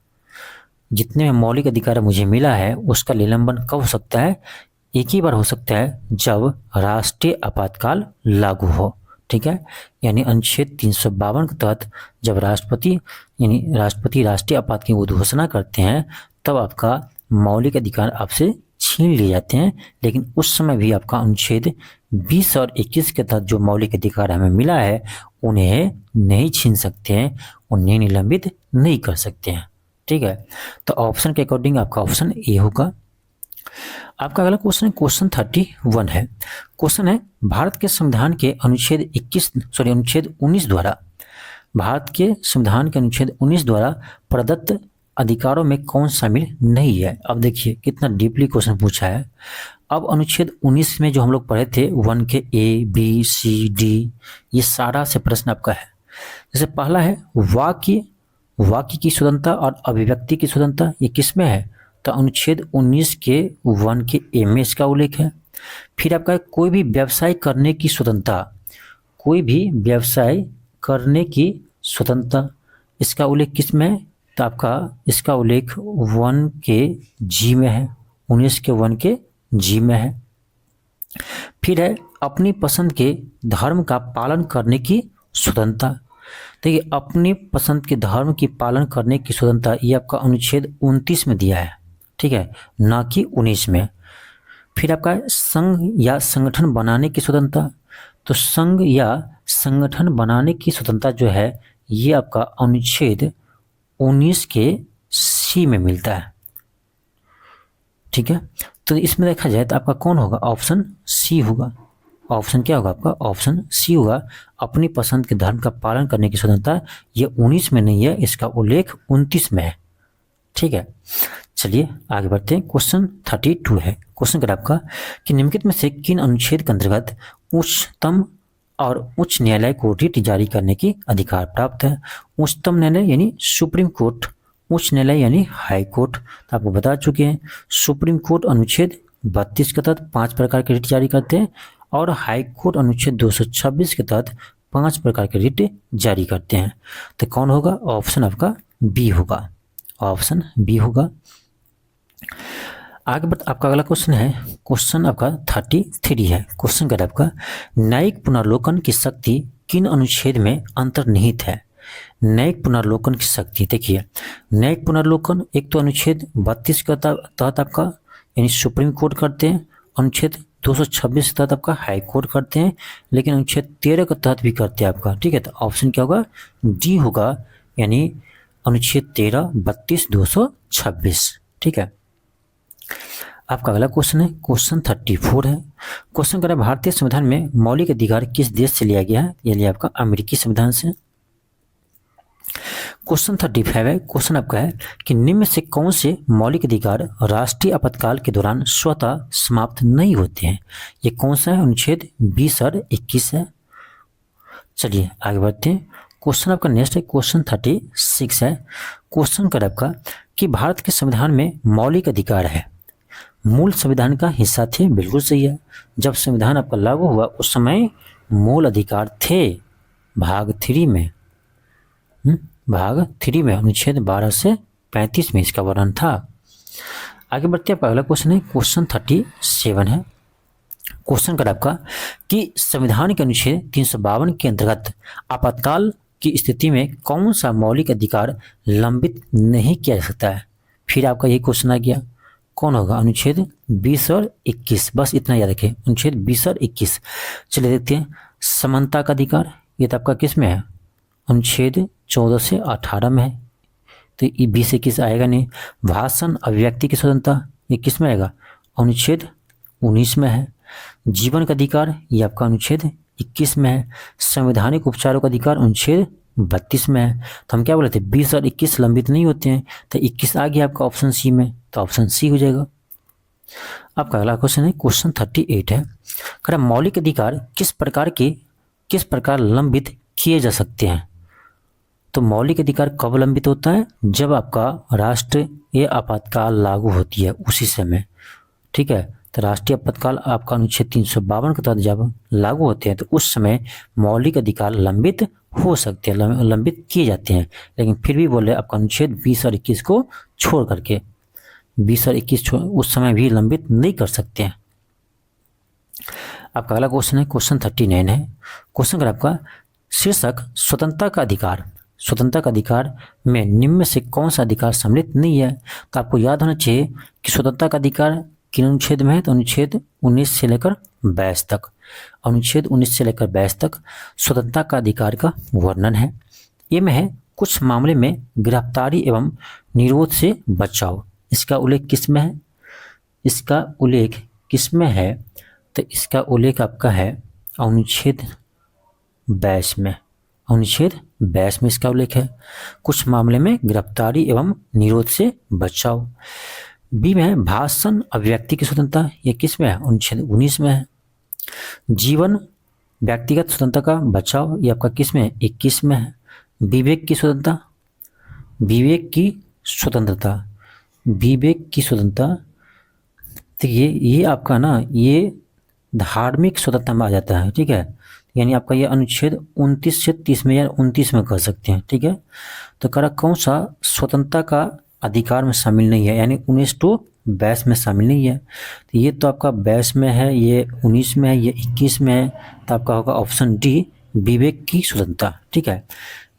जितने में मौलिक अधिकार मुझे मिला है उसका निलंबन कब हो सकता है? एक ही बार हो सकता है जब राष्ट्रीय आपातकाल लागू हो। ठीक है, यानी अनुच्छेद 352 के तहत जब राष्ट्रपति राष्ट्रीय आपात की घोषणा करते हैं तब आपका मौलिक अधिकार आपसे छीन लिए जाते हैं। लेकिन उस समय भी आपका अनुच्छेद 20 और 21 के तहत जो मौलिक अधिकार हमें मिला है उन्हें नहीं छीन सकते हैं, उन्हें निलंबित नहीं कर सकते हैं। ठीक है, तो ऑप्शन के अकॉर्डिंग आपका ऑप्शन ए होगा। आपका अगला क्वेश्चन है, क्वेश्चन 31 है। क्वेश्चन है, भारत के संविधान के अनुच्छेद 19 द्वारा, भारत के संविधान के अनुच्छेद 19 द्वारा प्रदत्त अधिकारों में कौन शामिल नहीं है। अब देखिए कितना डीपली क्वेश्चन पूछा है। अब अनुच्छेद 19 में जो हम लोग पढ़े थे 1 के ए बी सी डी, ये सारा से प्रश्न आपका है। जैसे पहला है वाक्य की स्वतंत्रता और अभिव्यक्ति की स्वतंत्रता, ये किस में है, तो अनुच्छेद 19 के 1 के ए में इसका उल्लेख है। फिर आपका कोई भी व्यवसाय करने की स्वतंत्रता, कोई भी व्यवसाय करने की स्वतंत्रता, इसका उल्लेख किस में है, तो आपका इसका उल्लेख 1 के जी में है, 19 के 1 के जी में है। फिर है अपनी पसंद के धर्म का पालन करने की स्वतंत्रता। देखिए अपनी पसंद के धर्म की पालन करने की स्वतंत्रता ये आपका अनुच्छेद 29 में दिया है, ठीक है, ना कि 19 में। फिर आपका संघ या संगठन बनाने की स्वतंत्रता, तो संघ या संगठन बनाने की स्वतंत्रता जो है ये आपका अनुच्छेद 19 के सी में मिलता है, ठीक है। तो इसमें देखा जाए तो आपका कौन होगा, ऑप्शन सी होगा। ऑप्शन क्या होगा आपका, ऑप्शन सी होगा। अपनी पसंद के धर्म का पालन करने की स्वतंत्रता ये 19 में नहीं है, इसका उल्लेख 29 में है, ठीक है। चलिए आगे बढ़ते हैं। क्वेश्चन 32 है। क्वेश्चन क्या आपका कि निम्नलिखित में से किन अनुच्छेद के अंतर्गत उच्चतम और उच्च न्यायालय को रिट जारी करने की अधिकार प्राप्त है। उच्चतम न्यायालय यानी सुप्रीम कोर्ट, उच्च न्यायालय यानी हाई कोर्ट, तो आपको बता चुके हैं। सुप्रीम कोर्ट अनुच्छेद 32 के तहत 5 प्रकार के रिट जारी करते हैं और हाई कोर्ट अनुच्छेद 226 के तहत 5 प्रकार के रिट जारी करते हैं। तो कौन होगा, ऑप्शन आपका बी होगा, ऑप्शन बी होगा। आगे बढ़ आपका अगला क्वेश्चन है, क्वेश्चन आपका 33 है। क्वेश्चन क्या है आपका, न्यायिक पुनर्लोकन की शक्ति किन अनुच्छेद में अंतर्निहित है। न्यायिक पुनर्लोकन की शक्ति देखिए, न्यायिक पुनर्लोकन एक तो अनुच्छेद 32 के तहत आपका यानी सुप्रीम कोर्ट करते हैं, अनुच्छेद 226 के तहत आपका हाई कोर्ट करते हैं, लेकिन अनुच्छेद 13 के तहत भी करते हैं आपका, ठीक है। तो ऑप्शन क्या होगा, डी होगा, यानी अनुच्छेद 13, 32, 226, ठीक है। आपका अगला क्वेश्चन है, क्वेश्चन 34 है। क्वेश्चन क्या है, भारतीय संविधान में मौलिक अधिकार किस देश से लिया गया है, ये लिया आपका अमेरिकी संविधान से। क्वेश्चन 35 है। क्वेश्चन आपका है कि निम्न में से कौन से मौलिक अधिकार राष्ट्रीय आपातकाल के दौरान स्वतः समाप्त नहीं होते हैं। ये कौन सा है, अनुच्छेद 20 और 21 है। चलिए आगे बढ़ते हैं। क्वेश्चन आपका नेक्स्ट है, क्वेश्चन 36 है। क्वेश्चन कर आपका कि भारत के संविधान में मौलिक अधिकार है, मूल संविधान का हिस्सा थे, बिल्कुल सही है। जब संविधान आपका लागू हुआ उस समय मूल अधिकार थे, भाग 3 में, भाग 3 में अनुच्छेद 12 से 35 में इसका वर्णन था। आगे बढ़ते हैं, आपका अगला क्वेश्चन है, क्वेश्चन 37 है। क्वेश्चन कर आपका कि संविधान के अनुच्छेद 352 के अंतर्गत आपातकाल की स्थिति में कौन सा मौलिक अधिकार लंबित नहीं किया जा सकता है। फिर आपका यही क्वेश्चन आ गया, कौन होगा, अनुच्छेद 20 और 21, बस इतना याद रखें, अनुच्छेद 20 और 21। चलिए देखते हैं, समानता का अधिकार ये तो आपका किस में है, अनुच्छेद 14 से 18 में है, तो ये 20 21 आएगा नहीं। भाषण अभिव्यक्ति की स्वतंत्रता ये किस में आएगा, अनुच्छेद 19 में है। जीवन का अधिकार ये आपका अनुच्छेद 21 में है। संवैधानिक उपचारों का अधिकार अनुच्छेद 32 में है। तो हम क्या बोले थे, 20 और 21 लंबित नहीं होते हैं, तो 21 आ गया आपका ऑप्शन सी में, तो ऑप्शन सी हो जाएगा। आपका अगला क्वेश्चन है, क्वेश्चन 38 है। कह रहा मौलिक अधिकार किस प्रकार लंबित किए जा सकते हैं। तो मौलिक अधिकार कब लंबित होता है, जब आपका राष्ट्रीय आपातकाल लागू होती है उसी समय, ठीक है। तो राष्ट्रीय आपातकाल आपका अनुच्छेद 352 के तहत जब लागू होते हैं तो उस समय मौलिक अधिकार लंबित हो सकते हैं, लंबित किए जाते हैं। लेकिन फिर भी बोले आपका अनुच्छेद 20 और 21 को छोड़ करके, 20 और 21 उस समय भी लंबित नहीं कर सकते हैं। आपका अगला क्वेश्चन है, क्वेश्चन 39 है। क्वेश्चन का आपका शीर्षक स्वतंत्रता का अधिकार, स्वतंत्रता का अधिकार में निम्न में से कौन सा अधिकार सम्मिलित नहीं है। तो आपको याद होना चाहिए कि स्वतंत्रता का अधिकार किन अनुच्छेद में है, तो अनुच्छेद 19 से लेकर 22 तक, अनुच्छेद 19 से लेकर 22 तक स्वतंत्रता का अधिकार का वर्णन है। ये में है कुछ मामले में गिरफ्तारी एवं निरोध से बचाव, इसका उल्लेख किस में है? इसका उल्लेख किस में है? तो इसका उल्लेख आपका है अनुच्छेद 22 में। अनुच्छेद 22 में इसका उल्लेख है। कुछ मामले में गिरफ्तारी एवं निरोध से बचाव। बी में है भाषण अभिव्यक्ति की स्वतंत्रता, ये किस में है? अनुच्छेद 19 में है। जीवन व्यक्तिगत स्वतंत्रता का बचाव, ये आपका किस में है? 21 में है। विवेक की स्वतंत्रता, विवेक की स्वतंत्रता, विवेक की स्वतंत्रता, तो ये आपका ना ये धार्मिक स्वतंत्रता में आ जाता है, ठीक है। यानी आपका ये अनुच्छेद 29 से 30 में या 29 में कर सकते हैं, ठीक है। तो करा कौन सा स्वतंत्रता का अधिकार में शामिल नहीं है, यानी 19 to 22 में शामिल नहीं है। तो ये तो आपका 22 में है, ये 19 में है, ये 21 में है। तो आपका होगा ऑप्शन डी, विवेक की स्वतंत्रता, ठीक है।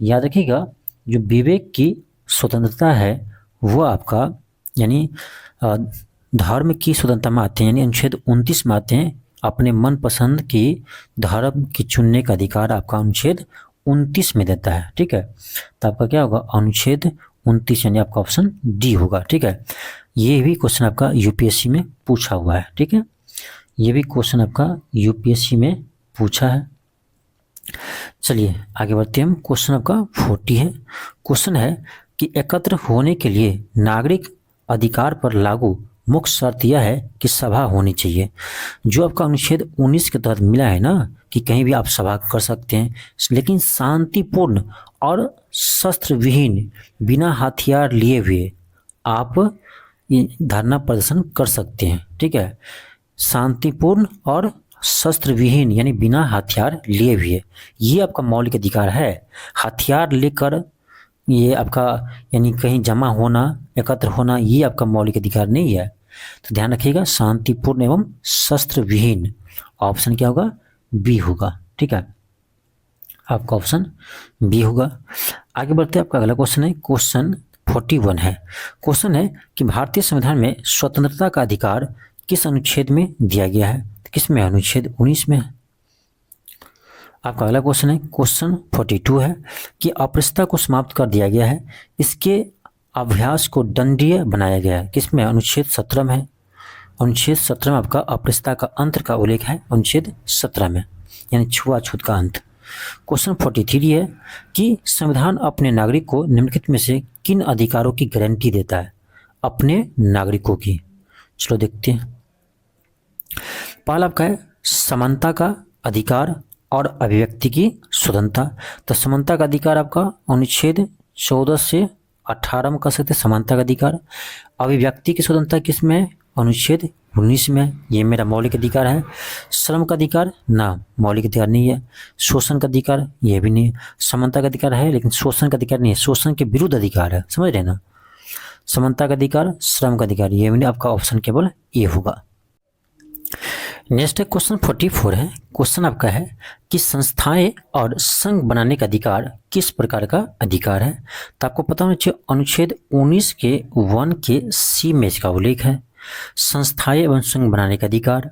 याद रखिएगा, जो विवेक की स्वतंत्रता है वो आपका यानी धर्म की स्वतंत्रता में आते हैं, यानी अनुच्छेद 29 में आते हैं। अपने मनपसंद की धर्म की चुनने का अधिकार आपका अनुच्छेद 29 में देता है, ठीक है। तो आपका क्या होगा? अनुच्छेद 29, यानी आपका ऑप्शन डी होगा, ठीक है। ये भी क्वेश्चन आपका यूपीएससी में पूछा हुआ है, ठीक है। ये भी क्वेश्चन आपका यूपीएससी में पूछा है। चलिए आगे बढ़ते हैं हम। क्वेश्चन आपका 40 है। क्वेश्चन है कि एकत्र होने के लिए नागरिक अधिकार पर लागू मुख्य शर्त यह है कि सभा होनी चाहिए। जो आपका अनुच्छेद 19 के तहत मिला है ना कि कहीं भी आप सभा कर सकते हैं, लेकिन शांतिपूर्ण और शस्त्र विहीन, बिना हथियार लिए हुए आप धरना प्रदर्शन कर सकते हैं, ठीक है। शांतिपूर्ण और शस्त्र विहीन यानी बिना हथियार लिए हुए, ये आपका मौलिक अधिकार है। हथियार लेकर ये आपका यानी कहीं जमा होना, एकत्र होना, ये आपका मौलिक अधिकार नहीं है। तो ध्यान रखिएगा, शांतिपूर्ण एवं शस्त्र विहीन, ऑप्शन क्या होगा? बी होगा, ठीक है। आपका ऑप्शन बी होगा। आगे बढ़ते हैं, आपका अगला क्वेश्चन है, क्वेश्चन 41 है। क्वेश्चन है कि भारतीय संविधान में स्वतंत्रता का अधिकार किस अनुच्छेद में दिया गया है? किसमें? अनुच्छेद 19 में है। आपका अगला क्वेश्चन है, क्वेश्चन 42 है कि अस्पृश्यता को समाप्त कर दिया गया है, इसके अभ्यास को दंडनीय बनाया गया है, किसमें? अनुच्छेद 17 में है। अनुच्छेद 17 में आपका अस्पृश्यता का अंत का उल्लेख है, अनुच्छेद 17 में, यानी छुआछूत का अंत। क्वेश्चन 43 है कि संविधान अपने नागरिक को निम्नलिखित में से किन अधिकारों की गारंटी देता है? अपने नागरिकों की। चलो देखते हैं। पहला आपका है समानता का अधिकार और अभिव्यक्ति की स्वतंत्रता। तो समानता का अधिकार आपका अनुच्छेद 14 से 18 में कर सकते हैं, समानता का अधिकार। अभिव्यक्ति की स्वतंत्रता किस में है? अनुच्छेद 19 में, ये मेरा मौलिक अधिकार है। श्रम का अधिकार ना, मौलिक अधिकार नहीं है। शोषण का अधिकार, ये भी नहीं है। समानता का अधिकार है लेकिन शोषण का अधिकार नहीं है, शोषण के विरुद्ध अधिकार है, समझ रहे ना। समानता का अधिकार, श्रम का अधिकार, ये भी नहीं। आपका ऑप्शन केवल ए होगा। नेक्स्ट है क्वेश्चन 44 है। क्वेश्चन आपका है कि संस्थाएं और संघ बनाने का अधिकार किस प्रकार का अधिकार है? तो आपको पता होना चाहिए, अनुच्छेद 19 के 1 के सी में इसका उल्लेख है। संस्थाएं एवं संघ बनाने का अधिकार,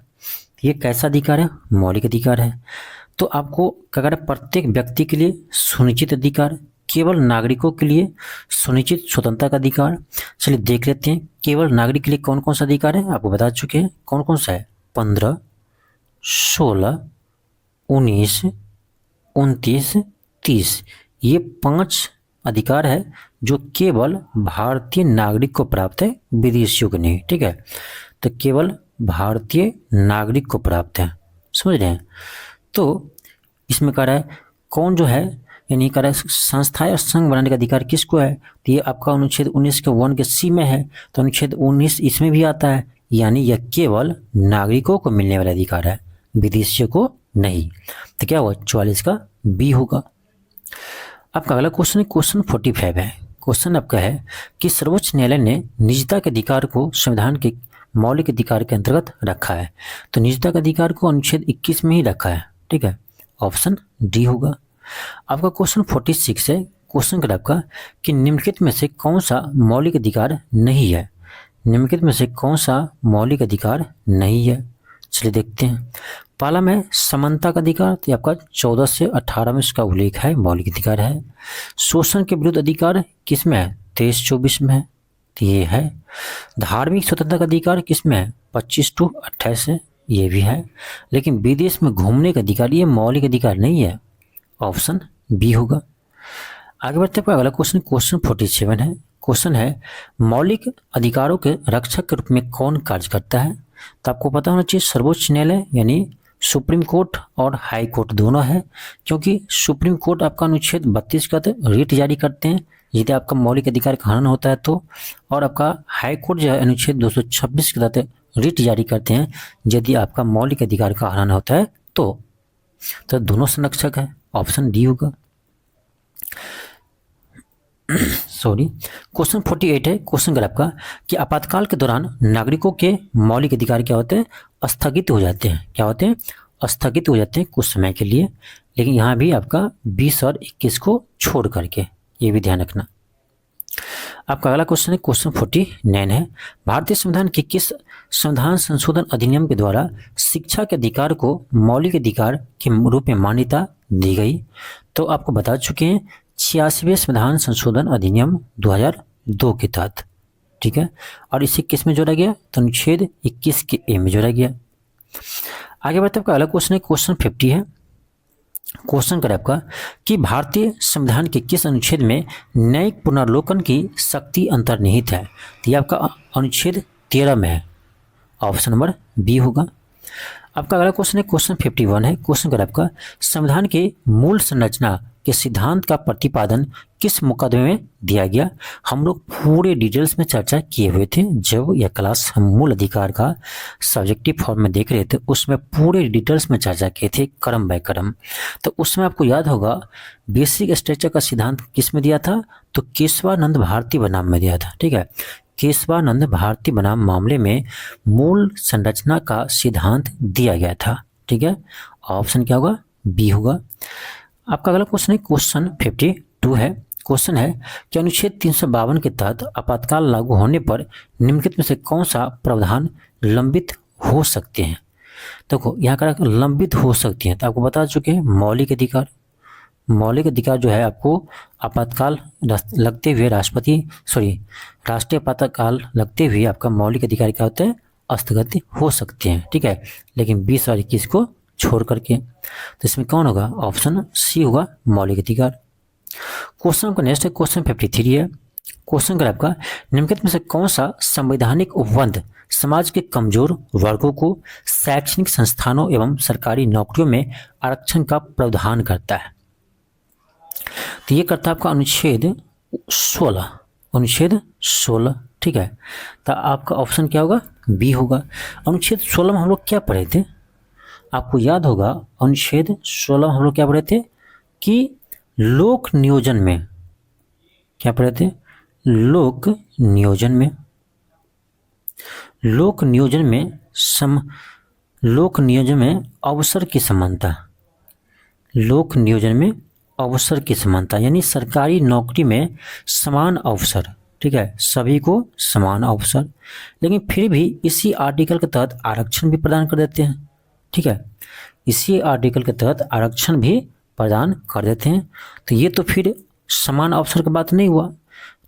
ये कैसा अधिकार है? मौलिक अधिकार है। तो आपको क्या करें? प्रत्येक व्यक्ति के लिए सुनिश्चित अधिकार, केवल नागरिकों के लिए सुनिश्चित स्वतंत्रता का अधिकार। चलिए देख लेते हैं, केवल नागरिक के लिए कौन कौन सा अधिकार है, आपको बता चुके हैं कौन कौन सा है। 15, 16, 19, 29, 30, ये 5 अधिकार है जो केवल भारतीय नागरिक को प्राप्त है, विदेशियों को नहीं, ठीक है। तो केवल भारतीय नागरिक को प्राप्त है, समझ रहे हैं। तो इसमें कह रहा है कौन जो है, यानी कह रहा है संस्थाएं और संघ बनाने का अधिकार किसको है? तो ये आपका अनुच्छेद 19 के 1 के सी में है। तो अनुच्छेद 19 इसमें भी आता है, यानी यह केवल नागरिकों को मिलने वाला अधिकार है, विदेशियों को नहीं। तो क्या हुआ? 44 का बी होगा। आपका अगला क्वेश्चन है, क्वेश्चन 45 है। क्वेश्चन आपका है कि सर्वोच्च न्यायालय ने निजता के अधिकार को संविधान के मौलिक अधिकार के अंतर्गत रखा है। तो निजता के अधिकार को अनुच्छेद 21 में ही रखा है, ठीक है। ऑप्शन डी होगा। आपका क्वेश्चन 46 है। क्वेश्चन का आपका कि निम्नलिखित में से कौन सा मौलिक अधिकार नहीं है? निम्नलिखित में से कौन सा मौलिक अधिकार नहीं है? चलिए देखते हैं। पहला में समानता का अधिकार, तो आपका 14 से 18 में इसका उल्लेख है, मौलिक अधिकार है। शोषण के विरुद्ध अधिकार किस में है? 23-24 में है, तो ये है। धार्मिक स्वतंत्रता का अधिकार किस में है? 25-28 है, ये भी है। लेकिन विदेश में घूमने का अधिकार ये मौलिक अधिकार नहीं है, ऑप्शन बी होगा। आगे बढ़ते हैं, अगला क्वेश्चन 47 है। क्वेश्चन है मौलिक अधिकारों के रक्षक के रूप में कौन कार्य करता है? तो आपको पता होना चाहिए सर्वोच्च न्यायालय यानी सुप्रीम कोर्ट और हाई कोर्ट दोनों है, क्योंकि सुप्रीम कोर्ट आपका अनुच्छेद 32 का रिट जारी करते हैं यदि आपका मौलिक अधिकार का हनन होता है तो, और आपका हाई कोर्ट जो है अनुच्छेद 226 के तहत रिट जारी करते हैं यदि आपका मौलिक अधिकार का हनन होता है तो दोनों संरक्षक है, ऑप्शन डी होगा। सॉरी, क्वेश्चन 48 है। क्वेश्चन अगर आपका कि आपातकाल के दौरान नागरिकों के मौलिक अधिकार क्या होते हैं? स्थगित हो जाते हैं। क्या होते हैं? स्थगित हो जाते हैं कुछ समय के लिए। लेकिन यहाँ भी आपका 20 और 21 को छोड़ करके, ये भी ध्यान रखना। आपका अगला क्वेश्चन है क्वेश्चन 49 है। भारतीय संविधान के किस संविधान संशोधन अधिनियम के द्वारा शिक्षा के अधिकार को मौलिक अधिकार के रूप में मान्यता दी गई? तो आपको बता चुके हैं 86वें संविधान संशोधन अधिनियम 2002 के तहत, ठीक है। और इसे किस में जोड़ा गया? तो अनुच्छेद 21 के ए में जोड़ा गया। आगे बढ़ते आपका अगला क्वेश्चन है क्वेश्चन 50 है। क्वेश्चन कर आपका कि भारतीय संविधान के किस अनुच्छेद में न्यायिक पुनर्लोकन की शक्ति अंतर्निहित है? तो ये आपका अनुच्छेद 13 में है, ऑप्शन नंबर बी होगा। आपका अगला क्वेश्चन है क्वेश्चन 51 है। क्वेश्चन कर आपका संविधान के मूल संरचना के सिद्धांत का प्रतिपादन किस मुकदमे में दिया गया? हम लोग पूरे डिटेल्स में चर्चा किए हुए थे जब यह क्लास हम मूल अधिकार का सब्जेक्टिव फॉर्म में देख रहे थे, उसमें पूरे डिटेल्स में चर्चा किए थे क्रम बाय क्रम। तो उसमें आपको याद होगा बेसिक स्ट्रक्चर का सिद्धांत किस में दिया था? तो केशवानंद भारती बनाम में दिया था, ठीक है। केशवानंद भारती बनाम मामले में मूल संरचना का सिद्धांत दिया गया था, ठीक है। ऑप्शन क्या होगा? बी होगा। आपका अगला क्वेश्चन है क्वेश्चन 52 है। क्वेश्चन है कि अनुच्छेद 352 के तहत आपातकाल लागू होने पर निम्नलिखित में से कौन सा प्रावधान लंबित हो सकते हैं? देखो यहाँ का लंबित हो सकती हैं, तो आपको बता चुके हैं मौलिक अधिकार। मौलिक अधिकार जो है आपको आपातकाल लगते हुए राष्ट्रीय आपातकाल लगते हुए आपका मौलिक अधिकार क्या होता है? स्थगित हो सकते हैं, ठीक है। लेकिन 20 और 21 को छोड़ करके, तो इसमें कौन होगा? ऑप्शन सी होगा, मौलिक अधिकार। क्वेश्चन का नेक्स्ट है क्वेश्चन 53 है। क्वेश्चन का आपका निम्नलिखित में से कौन सा संवैधानिक उपबंध समाज के कमजोर वर्गों को शैक्षणिक संस्थानों एवं सरकारी नौकरियों में आरक्षण का प्रावधान करता है? तो ये करता है आपका अनुच्छेद 16, ठीक है। तो आपका ऑप्शन क्या होगा? बी होगा। अनुच्छेद 16 में हम लोग क्या पढ़े थे? आपको याद होगा अनुच्छेद 16 में हम लोग क्या पढ़े थे कि लोक नियोजन में क्या पढ़े थे? लोक नियोजन में अवसर की समानता, लोक नियोजन में अवसर की समानता यानी सरकारी नौकरी में समान अवसर, ठीक है, सभी को समान अवसर। लेकिन फिर भी इसी आर्टिकल के तहत आरक्षण भी प्रदान कर देते हैं, ठीक है। इसी आर्टिकल के तहत आरक्षण भी प्रदान कर देते हैं। तो ये तो फिर समान अवसर की बात नहीं हुआ।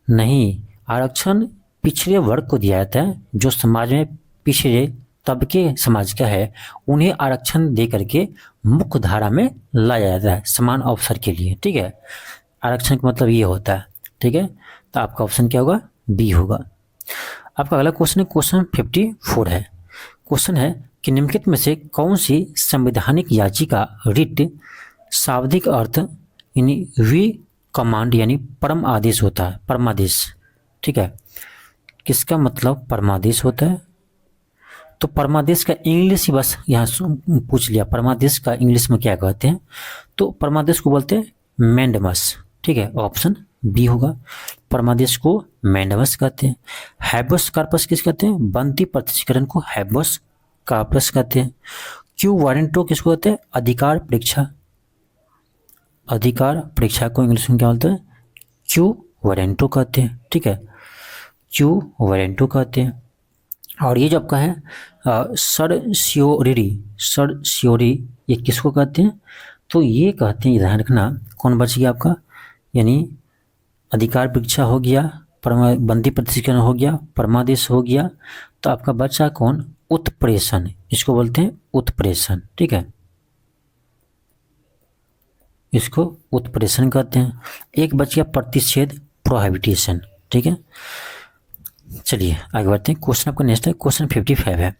नहीं, आरक्षण पिछड़े वर्ग को दिया जाता है, जो समाज में पिछड़े तबके समाज का है, उन्हें आरक्षण दे करके मुख्य धारा में लाया जाता है समान अवसर के लिए, ठीक है। आरक्षण का मतलब ये होता है, ठीक है। तो आपका ऑप्शन क्या होगा? बी होगा। आपका अगला क्वेश्चन है क्वेश्चन 54 है। क्वेश्चन है कि निम्नलिखित में से कौन सी संवैधानिक याचिका रिट शाब्दिक अर्थ यानी वी कमांड यानी परम आदेश होता है, परमादेश, ठीक है। किसका मतलब परमादेश होता है? तो परमादेश का इंग्लिश ही बस यहाँ पूछ लिया, परमादेश का इंग्लिश में क्या कहते हैं? तो परमादेश को बोलते हैं मैंडमस, ठीक है। ऑप्शन बी होगा, परमादेश को मैंडमस कहते हैं। हैबस कार्पस किस कहते हैं? बनती प्रत्यक्षीकरण को हैबस कार्पस कहते हैं। क्यू वारंटो किसको कहते हैं? अधिकार परीक्षा, अधिकार परीक्षा को इंग्लिश में क्या बोलते हैं? क्यू वारंटो कहते हैं, ठीक है, क्यू वारंटो कहते हैं। और ये जो आपका है सर्सियोरी ये किसको कहते हैं? तो ये कहते हैं, ध्यान रखना, कौन बच गया आपका, यानी अधिकार परीक्षा हो गया, बंदी प्रतिष्ठिकरण हो गया, परमादेश हो गया, तो आपका बचा कौन? उत्प्रेषण, इसको बोलते हैं उत्प्रेषण, ठीक है, इसको उत्प्रेषण कहते हैं। एक बच गया प्रतिषेध, प्रोहिबिटेशन, ठीक है। चलिए आगे बढ़ते हैं। क्वेश्चन आपका नेक्स्ट है, क्वेश्चन 55 है।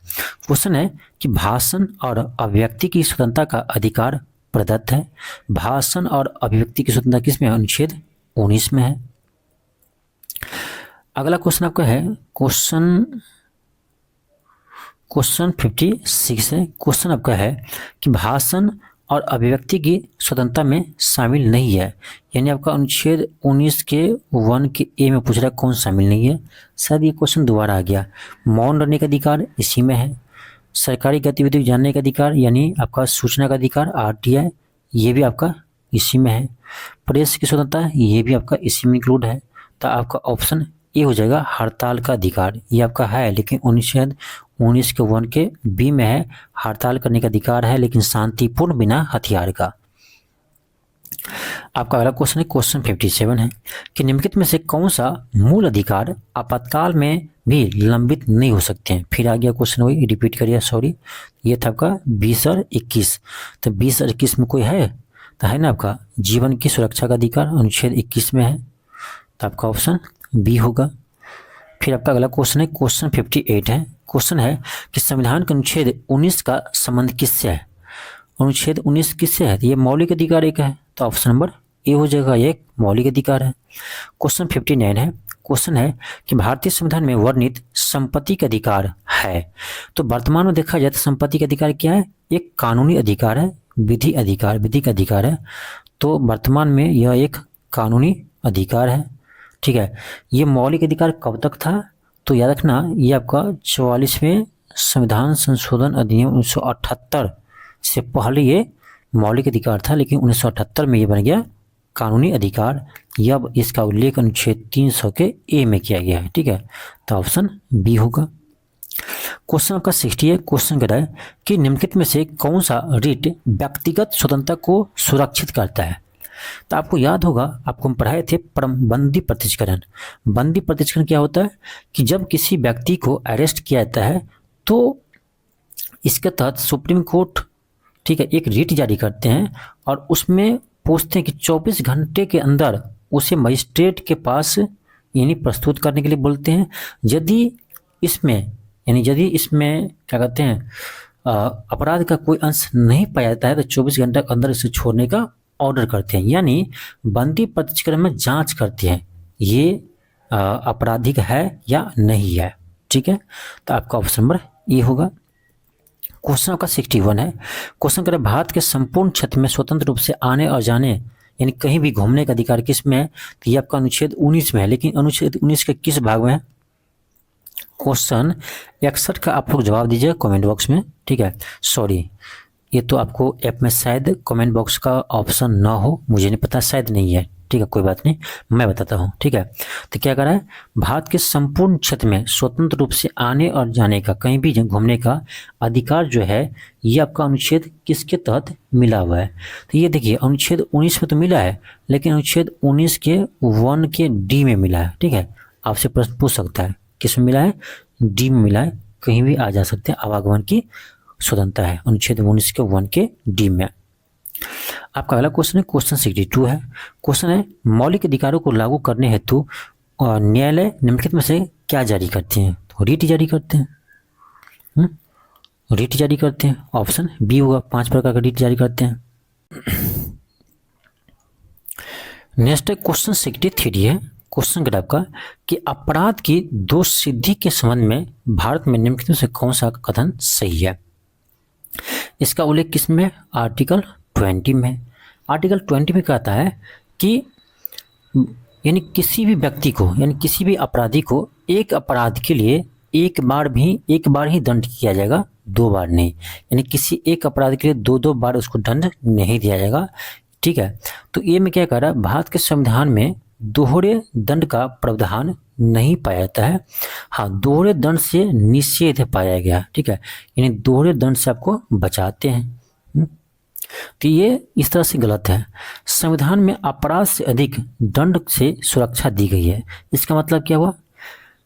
क्वेश्चन है कि भाषण और अभिव्यक्ति की स्वतंत्रता का अधिकार प्रदत्त है। भाषण और अभिव्यक्ति की स्वतंत्रता किसमें है? अनुच्छेद 19 में है। अगला क्वेश्चन आपका है क्वेश्चन 56 है। क्वेश्चन आपका है कि भाषण और अभिव्यक्ति की स्वतंत्रता में शामिल नहीं है, यानी आपका अनुच्छेद 19 के 1 के ए में पूछ रहा है कौन शामिल नहीं है। शायद ये क्वेश्चन दोबारा आ गया। मौन रहने का अधिकार इसी में है। सरकारी गतिविधि जानने का अधिकार यानी आपका सूचना का अधिकार RTI, ये भी आपका इसी में है। प्रेस की स्वतंत्रता ये भी आपका इसी में इंक्लूड है। तो आपका ऑप्शन ए हो जाएगा हड़ताल का अधिकार, ये आपका है लेकिन अनुच्छेद 19 के 1 के बी में है। हड़ताल करने का अधिकार है लेकिन शांतिपूर्ण, बिना हथियार का। आपका अगला क्वेश्चन है क्वेश्चन 57 है कि निम्नलिखित में से कौन सा मूल अधिकार आपातकाल में भी लंबित नहीं हो सकते हैं। फिर आ गया क्वेश्चन, वही रिपीट करिए, सॉरी, ये था आपका 20 और 21। तो 20 और 21 में कोई है? तो है ना आपका जीवन की सुरक्षा का अधिकार, अनुच्छेद 21 में है, तो आपका ऑप्शन बी होगा। फिर आपका अगला क्वेश्चन है क्वेश्चन 58 है। क्वेश्चन है कि संविधान का अनुच्छेद 19 का संबंध किससे है? अनुच्छेद 19 किससे है? ये मौलिक अधिकार एक है, तो ऑप्शन नंबर ए हो जाएगा, ये मौलिक अधिकार है। क्वेश्चन 59 है। क्वेश्चन है कि भारतीय संविधान में वर्णित संपत्ति का अधिकार है। तो वर्तमान में देखा जाए तो संपत्ति का अधिकार क्या है? एक कानूनी अधिकार है, विधि का अधिकार है। तो वर्तमान में यह एक कानूनी अधिकार है, ठीक है। ये मौलिक अधिकार कब तक था? तो याद रखना, ये आपका 44वें संविधान संशोधन अधिनियम 1978 से पहले ये मौलिक अधिकार था, लेकिन 1978 में ये बन गया कानूनी अधिकार। अब इसका उल्लेख अनुच्छेद 300 के ए में किया गया है, ठीक है, तो ऑप्शन बी होगा। क्वेश्चन आपका 60 है। क्वेश्चन कह रहा है कि निम्नलिखित में से कौन सा रिट व्यक्तिगत स्वतंत्रता को सुरक्षित करता है? तो आपको याद होगा, आपको हम पढ़ाए थे बंदी प्रतिष्ठिकरण। बंदी प्रतिष्ठिकरण क्या होता है कि जब किसी व्यक्ति को अरेस्ट किया जाता है तो इसके तहत सुप्रीम कोर्ट, ठीक है, एक रिट जारी करते हैं और उसमें पूछते हैं कि 24 घंटे के अंदर उसे मजिस्ट्रेट के पास यानी प्रस्तुत करने के लिए बोलते हैं। यदि इसमें क्या कहते हैं अपराध का कोई अंश नहीं पाया जाता है तो 24 घंटे के अंदर इसे छोड़ने का ऑर्डर करते हैं, यानी बंदी प्रतिष्ठिकरण में जांच करते हैं ये आपराधिक है या नहीं है, ठीक है। तो आपका ऑप्शन नंबर ए होगा। क्वेश्चन आपका 61 है। क्वेश्चन करें भारत के संपूर्ण क्षेत्र में स्वतंत्र रूप से आने और जाने यानी कहीं भी घूमने का अधिकार किस में है? तो ये आपका अनुच्छेद 19 में है, लेकिन अनुच्छेद 19 के किस भाग में है? क्वेश्चन 61 का आप लोग जवाब दीजिए कमेंट बॉक्स में, ठीक है। सॉरी, ये तो आपको ऐप में शायद कमेंट बॉक्स का ऑप्शन ना हो, मुझे नहीं पता, शायद नहीं है, ठीक है, कोई बात नहीं, मैं बताता हूँ, ठीक है। तो क्या कर रहा है, भारत के संपूर्ण क्षेत्र में स्वतंत्र रूप से आने और जाने का, कहीं भी घूमने का अधिकार जो है ये आपका अनुच्छेद किसके तहत मिला हुआ है? तो ये देखिए अनुच्छेद 19 में तो मिला है, लेकिन अनुच्छेद 19 के 1 के डी में मिला है, ठीक है। आपसे प्रश्न पूछ सकता है किस में मिला है? डी में मिला है, कहीं भी आ जा सकते हैं, आवागमन की स्वतंत्रता है अनुच्छेद 19 के 1 के डी में। आपका अगला क्वेश्चन है क्वेश्चन 62 है। क्वेश्चन है मौलिक अधिकारों को लागू करने हेतु न्यायालय निम्नलिखित में से क्या जारी करते हैं? तो रिट जारी करते हैं, रिट जारी करते हैं, ऑप्शन बी होगा, 5 प्रकार का रिट जारी करते हैं। नेक्स्ट है क्वेश्चन 63 है। क्वेश्चन क्या आपका कि अपराध की दोष सिद्धि के संबंध में भारत में निम्नलिखित में से कौन सा कथन सही है? इसका उल्लेख किस में? आर्टिकल 20 में। आर्टिकल 20 में कहता है कि यानी किसी भी व्यक्ति को यानी किसी भी अपराधी को एक अपराध के लिए एक बार ही दंड किया जाएगा, 2 बार नहीं, यानी किसी एक अपराध के लिए 2 बार उसको दंड नहीं दिया जाएगा, ठीक है। तो ये में क्या कह रहा है, भारत के संविधान में दोहरे दंड का प्रावधान नहीं पाया जाता है। हाँ, दोहरे दंड से निषेध पाया गया, ठीक है, यानी दोहरे दंड से आपको बचाते हैं। तो ये इस तरह से गलत है। संविधान में अपराध से अधिक दंड से सुरक्षा दी गई है। इसका मतलब क्या हुआ?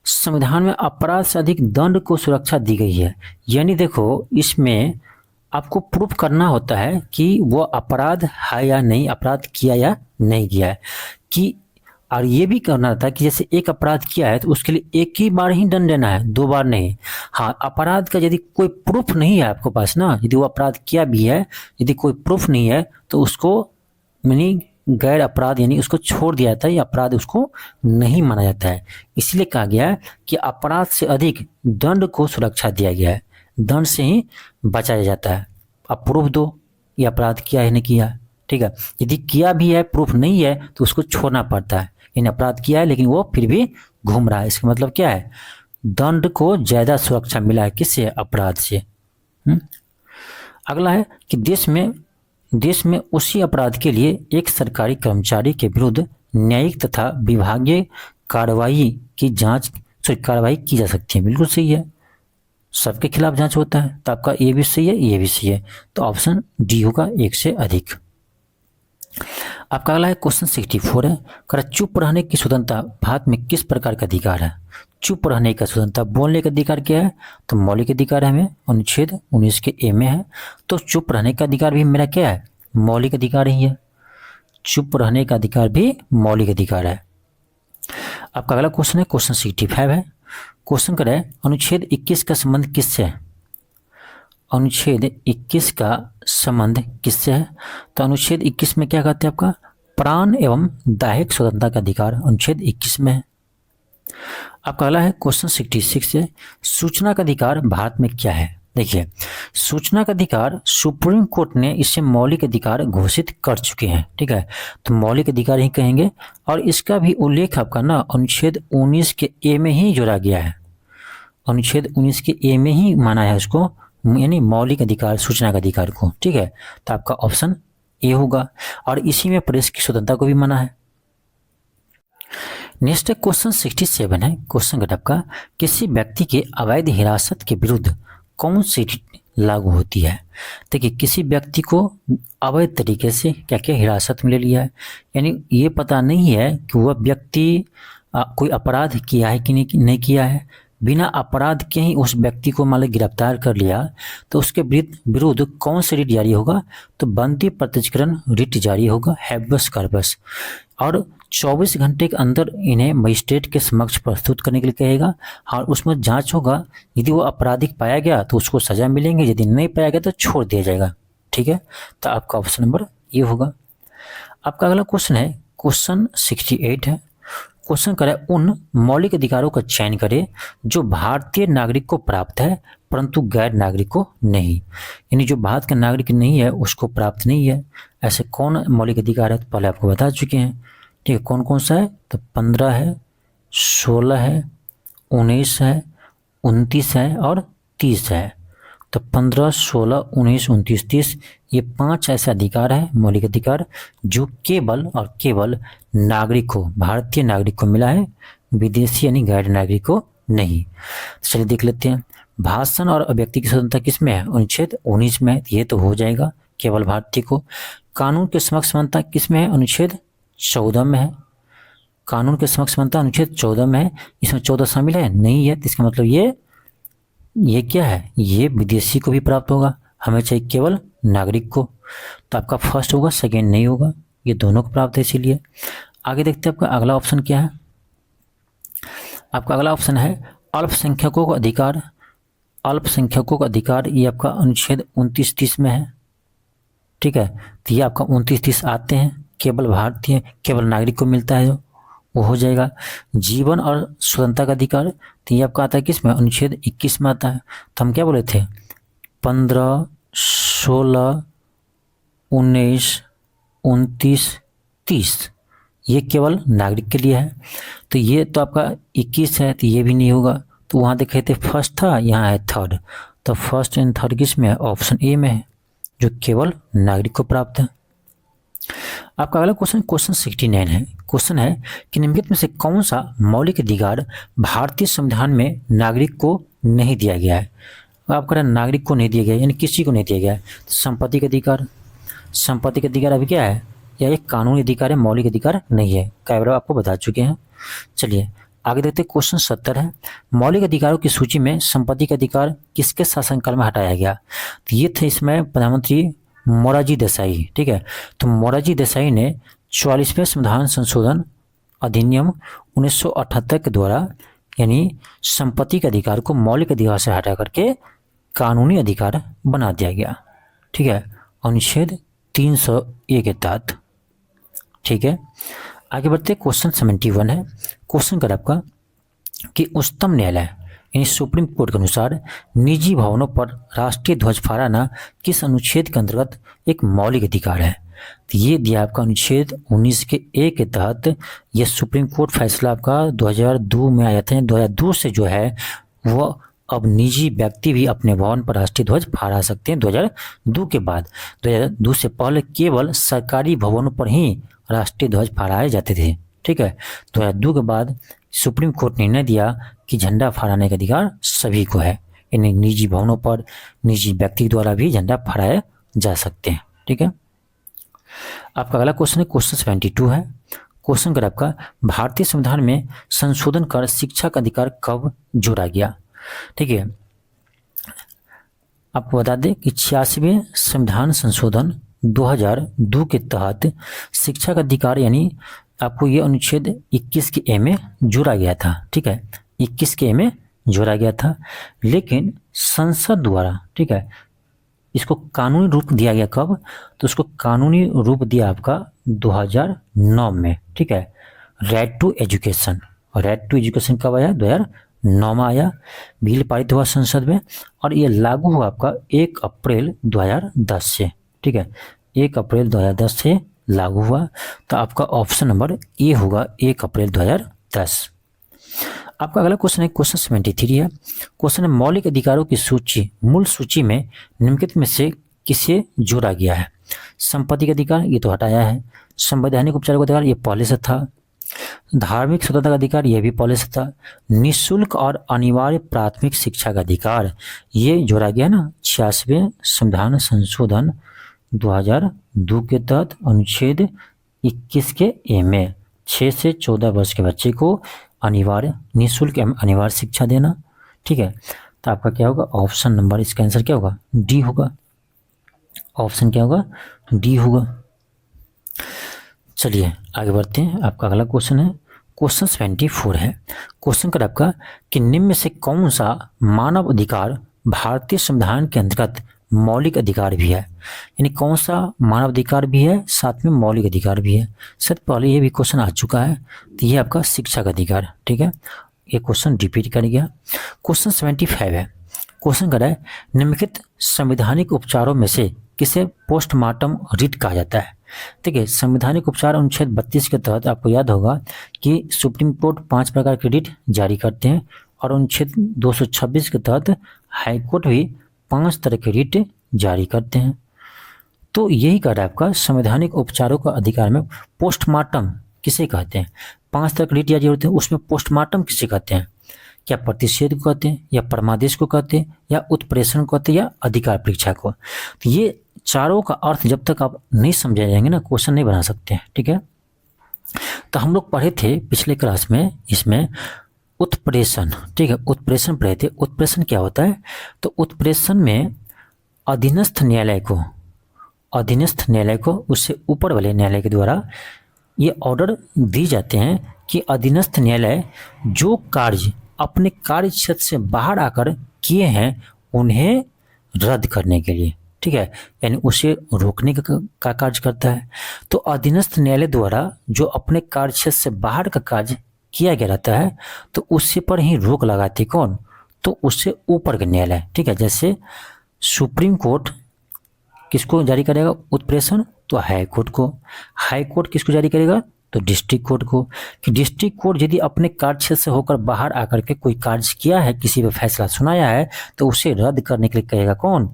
संविधान में अपराध से अधिक दंड को सुरक्षा दी गई है, यानी देखो इसमें आपको प्रूफ करना होता है कि वो अपराध है या नहीं, अपराध किया या नहीं किया है कि, और ये भी करना था कि जैसे एक अपराध किया है तो उसके लिए एक ही बार ही दंड देना है, 2 बार नहीं। हाँ, अपराध का यदि कोई प्रूफ नहीं है आपके पास ना, यदि वो अपराध किया भी है, यदि कोई प्रूफ नहीं है तो उसको यानी गैर अपराध यानी उसको छोड़ दिया जाता है, या अपराध उसको नहीं माना जाता है। इसलिए कहा गया है कि अपराध से अधिक दंड को सुरक्षा दिया गया है, दंड से ही बचाया जाता है। अब प्रूफ दो ये अपराध किया है नहीं किया, ठीक है। यदि किया भी है, प्रूफ नहीं है, तो उसको छोड़ना पड़ता है। यानी अपराध किया है लेकिन वो फिर भी घूम रहा है, इसका मतलब क्या है? दंड को ज्यादा सुरक्षा मिला है, किससे? अपराध से। अगला है कि देश में उसी अपराध के लिए एक सरकारी कर्मचारी के विरुद्ध न्यायिक तथा विभागीय कार्रवाई की जा सकती है। बिल्कुल सही है, सबके खिलाफ जांच होता है। तो आपका ये भी सही है, ये भी सही है, तो ऑप्शन डी होगा, 1 से अधिक। आपका अगला है क्वेश्चन 64 है, कर चुप रहने की स्वतंत्रता भारत में किस प्रकार का अधिकार है? चुप रहने का स्वतंत्रता, बोलने का अधिकार क्या है? तो मौलिक अधिकार है, हमें अनुच्छेद 19 के ए में है। तो चुप रहने का अधिकार भी मेरा क्या है? मौलिक अधिकार ही है। चुप रहने का अधिकार भी मौलिक अधिकार है। आपका अगला क्वेश्चन है क्वेश्चन 65 है। क्वेश्चन कर है अनुच्छेद 21 का संबंध किससे है? अनुच्छेद 21 का संबंध किससे है? तो अनुच्छेद 21 में क्या कहते हैं? आपका प्राण एवं दैहिक स्वतंत्रता का अधिकार अनुच्छेद 21 में है। आपका अगला है क्वेश्चन 66 है, सूचना का अधिकार भारत में क्या है? देखिए, सूचना का अधिकार सुप्रीम कोर्ट ने इसे मौलिक अधिकार घोषित कर चुके हैं, ठीक है। तो मौलिक अधिकार ही कहेंगे, और इसका भी उल्लेख आपका ना अनुच्छेद 19 के ए में ही जोड़ा गया है। अनुच्छेद 19 के ए में ही माना है उसको, यानी मौलिक अधिकार सूचना का अधिकार को, ठीक है। तो आपका ऑप्शन ए होगा, और इसी में प्रेस की स्वतंत्रता को भी माना है। नेक्स्ट है क्वेश्चन 67 है। क्वेश्चन का आपका किसी व्यक्ति के अवैध हिरासत के विरुद्ध कौन सी लागू होती है? देखिए, किसी व्यक्ति को अवैध तरीके से क्या क्या हिरासत में ले लिया है, यानी ये पता नहीं है कि वह व्यक्ति कोई अपराध किया है कि नहीं किया है। बिना अपराध के ही उस व्यक्ति को मान लो गिरफ्तार कर लिया, तो उसके विरुद्ध कौन सी रिट जारी होगा? तो बनती प्रत्यक्षीकरण रिट जारी होगा, हैबस कॉर्पस, और 24 घंटे के अंदर इन्हें मजिस्ट्रेट के समक्ष प्रस्तुत करने के लिए कहेगा, और उसमें जांच होगा। यदि वो आपराधिक पाया गया तो उसको सजा मिलेंगे, यदि नहीं पाया गया तो छोड़ दिया जाएगा, ठीक है। तो आपका ऑप्शन नंबर ये होगा। आपका अगला क्वेश्चन है क्वेश्चन 68 है। क्वेश्चन करे उन मौलिक अधिकारों का चयन करें जो भारतीय नागरिक को प्राप्त है परंतु गैर नागरिक को नहीं, यानी जो भारत का नागरिक नहीं है उसको प्राप्त नहीं है। ऐसे कौन मौलिक अधिकार है? तो पहले आपको बता चुके हैं, ठीक है। कौन कौन सा है? तो 15 है, 16 है, 19 है, 29 है और 30 है। तो 15, 16, 19, 29, 30 ये 5 ऐसे अधिकार है, मौलिक अधिकार, जो केवल और केवल नागरिक को, भारतीय नागरिक को मिला है, विदेशी यानी गैर नागरिक को नहीं। चलिए देख लेते हैं। भाषण और अभिव्यक्ति की स्वतंत्रता किसमें है? अनुच्छेद 19 में, ये तो हो जाएगा केवल भारतीय को। कानून के समक्ष समानता किसमें है? अनुच्छेद 14 में है। कानून के समक्ष समानता अनुच्छेद 14 में है। इसमें 14 शामिल है? नहीं है। तो इसका मतलब ये क्या है? ये विदेशी को भी प्राप्त होगा, हमें चाहिए केवल नागरिक को। तो आपका फर्स्ट होगा, सेकेंड नहीं होगा, ये दोनों को प्राप्त है। इसीलिए आगे देखते हैं आपका अगला ऑप्शन क्या है। आपका अगला ऑप्शन है अल्पसंख्यकों का अधिकार। अल्पसंख्यकों का अधिकार ये आपका अनुच्छेद 29-30 में है, ठीक है। तो ये आपका 29-30 आते हैं, केवल भारतीय केवल नागरिक को मिलता है, जो वो हो जाएगा। जीवन और स्वतंत्रता का अधिकार, तो ये आपका आता है किसमें? अनुच्छेद 21 में आता है। तो हम क्या बोले थे? 15, 16, 19, 29, 30 ये केवल नागरिक के लिए है। तो ये तो आपका 21 है, तो ये भी नहीं होगा। तो वहाँ देखे थे फर्स्ट था, यहाँ है थर्ड। तो फर्स्ट एंड थर्ड किस में है? ऑप्शन ए में है, जो केवल नागरिक को प्राप्त है। आपका अगला क्वेश्चन 69 है। क्वेश्चन है कि निम्नलिखित में से कौन सा मौलिक अधिकार भारतीय संविधान में नागरिक को नहीं दिया गया है? आप कह रहे हैं नागरिक को नहीं दिया गया, यानी किसी को नहीं दिया गया है। संपत्ति का अधिकार, संपत्ति का अधिकार अभी क्या है, या एक कानूनी अधिकार है, मौलिक अधिकार नहीं है। कई बार आपको बता चुके हैं। चलिए आगे देखते हैं, क्वेश्चन 70 है, मौलिक अधिकारों की सूची में संपत्ति का अधिकार किसके शासनकाल में हटाया गया? तो ये थे इसमें प्रधानमंत्री मोरारजी देसाई। ठीक है, तो मोरारजी देसाई ने 44वें संविधान संशोधन अधिनियम 1978 के द्वारा यानी संपत्ति के अधिकार को मौलिक अधिकार से हटा करके कानूनी अधिकार बना दिया गया। ठीक है, अनुच्छेद 301 के तहत। ठीक है, आगे बढ़ते क्वेश्चन 71 है। क्वेश्चन कर आपका कि उच्चतम न्यायालय यानी सुप्रीम कोर्ट के अनुसार निजी भवनों पर राष्ट्रीय ध्वज फहराना किस अनुच्छेद के अंतर्गत एक मौलिक अधिकार है? तो ये दिया आपका अनुच्छेद 19 के ए के तहत। यह सुप्रीम कोर्ट फैसला आपका 2002 में आया था। 2002 से जो है वो अब निजी व्यक्ति भी अपने भवन पर राष्ट्रीय ध्वज फहरा सकते हैं। 2002 के बाद, 2002 से पहले केवल सरकारी भवनों पर ही राष्ट्रीय ध्वज फहराए जाते थे। ठीक है, 2002 के बाद सुप्रीम कोर्ट ने निर्णय दिया कि झंडा फहराने का अधिकार सभी को है, यानी निजी भवनों पर निजी व्यक्ति द्वारा भी झंडा फहराए जा सकते हैं। ठीक है, आपका अगला क्वेश्चन है क्वेश्चन 72 है। क्वेश्चन कर आपका भारतीय संविधान में संशोधन कर शिक्षा का अधिकार कब जोड़ा गया? ठीक है, आपको बता दें कि 86वें संविधान संशोधन 2002 के तहत शिक्षा का अधिकार यानी आपको ये अनुच्छेद 21 के ए में जोड़ा गया था। ठीक है, 21 के ए में जोड़ा गया था, लेकिन संसद द्वारा, ठीक है, इसको कानूनी रूप दिया गया कब? तो उसको कानूनी रूप दिया आपका 2009 में। ठीक है, राइट टू एजुकेशन, और राइट टू एजुकेशन कब आया? 2009 में आया। बिल पारित हुआ संसद में और ये लागू हुआ आपका 1 अप्रैल 2010 से। ठीक है, 1 अप्रैल 2010 से लागू हुआ। तो आपका ऑप्शन नंबर ए होगा, 1 अप्रैल 2010। आपका अगला क्वेश्चन है क्वेश्चन 73 है। क्वेश्चन है मौलिक अधिकारों की सूची, मूल सूची में निम्नलिखित में से किसे जोड़ा गया है? संपत्ति का अधिकार ये तो हटाया है, संवैधानिक उपचार का अधिकार ये पहले से था, धार्मिक स्वतंत्रता का अधिकार यह भी पहले से था, निःशुल्क और अनिवार्य प्राथमिक शिक्षा का अधिकार ये जोड़ा गया ना 86वें संविधान संशोधन 2002 के तहत अनुच्छेद 21 के ए में 6 से 14 वर्ष के बच्चे को अनिवार्य निःशुल्क एवं अनिवार्य शिक्षा देना। ठीक है, तो आपका क्या होगा? ऑप्शन नंबर, इसका आंसर क्या होगा? डी होगा। ऑप्शन क्या होगा? डी होगा। चलिए आगे बढ़ते हैं। आपका अगला क्वेश्चन है क्वेश्चन 74 है। क्वेश्चन कर आपका कि निम्न में से कौन सा मानव अधिकार भारतीय संविधान के अंतर्गत मौलिक अधिकार भी है? यानी कौन सा मानव अधिकार भी है साथ में मौलिक अधिकार भी है? सर पहले ये भी क्वेश्चन आ चुका है, तो ये आपका शिक्षा का अधिकार। ठीक है, ये क्वेश्चन रिपीट कर गया। क्वेश्चन 75 है। क्वेश्चन कर रहा है निम्नलिखित संवैधानिक उपचारों में से किसे पोस्टमार्टम रिट कहा जाता है? ठीक है, संवैधानिक उपचार अनुच्छेद 32 के तहत आपको याद होगा कि सुप्रीम कोर्ट 5 प्रकार के रिट जारी करते हैं और अनुच्छेद 226 के तहत हाई कोर्ट भी 5 तरह के रिट जारी करते हैं। तो यही कह रहा है आपका संवैधानिक उपचारों का अधिकार में पोस्टमार्टम किसे कहते हैं? 5 तरह के रिट जारी होते हैं, उसमें पोस्टमार्टम किसे कहते हैं? क्या प्रतिषेध को कहते हैं, या परमादेश को कहते हैं, या उत्प्रेषण को कहते हैं, या अधिकार परीक्षा को? तो ये चारों का अर्थ जब तक आप नहीं समझे जाएंगे ना, क्वेश्चन नहीं बना सकते हैं। ठीक है, तो हम लोग पढ़े थे पिछले क्लास में इसमें उत्प्रेषण। ठीक है, उत्प्रेषण पढ़े थे। उत्प्रेषण क्या होता है? तो उत्प्रेषण में अधीनस्थ न्यायालय को उससे ऊपर वाले न्यायालय के द्वारा ये ऑर्डर दी जाते हैं कि अधीनस्थ न्यायालय जो कार्य अपने कार्य क्षेत्र से बाहर आकर किए हैं उन्हें रद्द करने के लिए, ठीक है, यानी उसे रोकने का कार्य करता है। तो अधीनस्थ न्यायालय द्वारा जो अपने कार्य क्षेत्र से बाहर का कार्य किया गया रहता है तो उससे पर ही रोक लगाती कौन? तो उससे ऊपर का न्यायालय। ठीक है, जैसे सुप्रीम कोर्ट किसको जारी करेगा उत्प्रेषण? तो हाई कोर्ट को। हाई कोर्ट किसको जारी करेगा? तो डिस्ट्रिक्ट कोर्ट को। कि डिस्ट्रिक्ट कोर्ट यदि अपने कार्य क्षेत्र से होकर बाहर आकर के कोई कार्य किया है, किसी पे फैसला सुनाया है, तो उसे रद्द करने के लिए कहेगा कौन?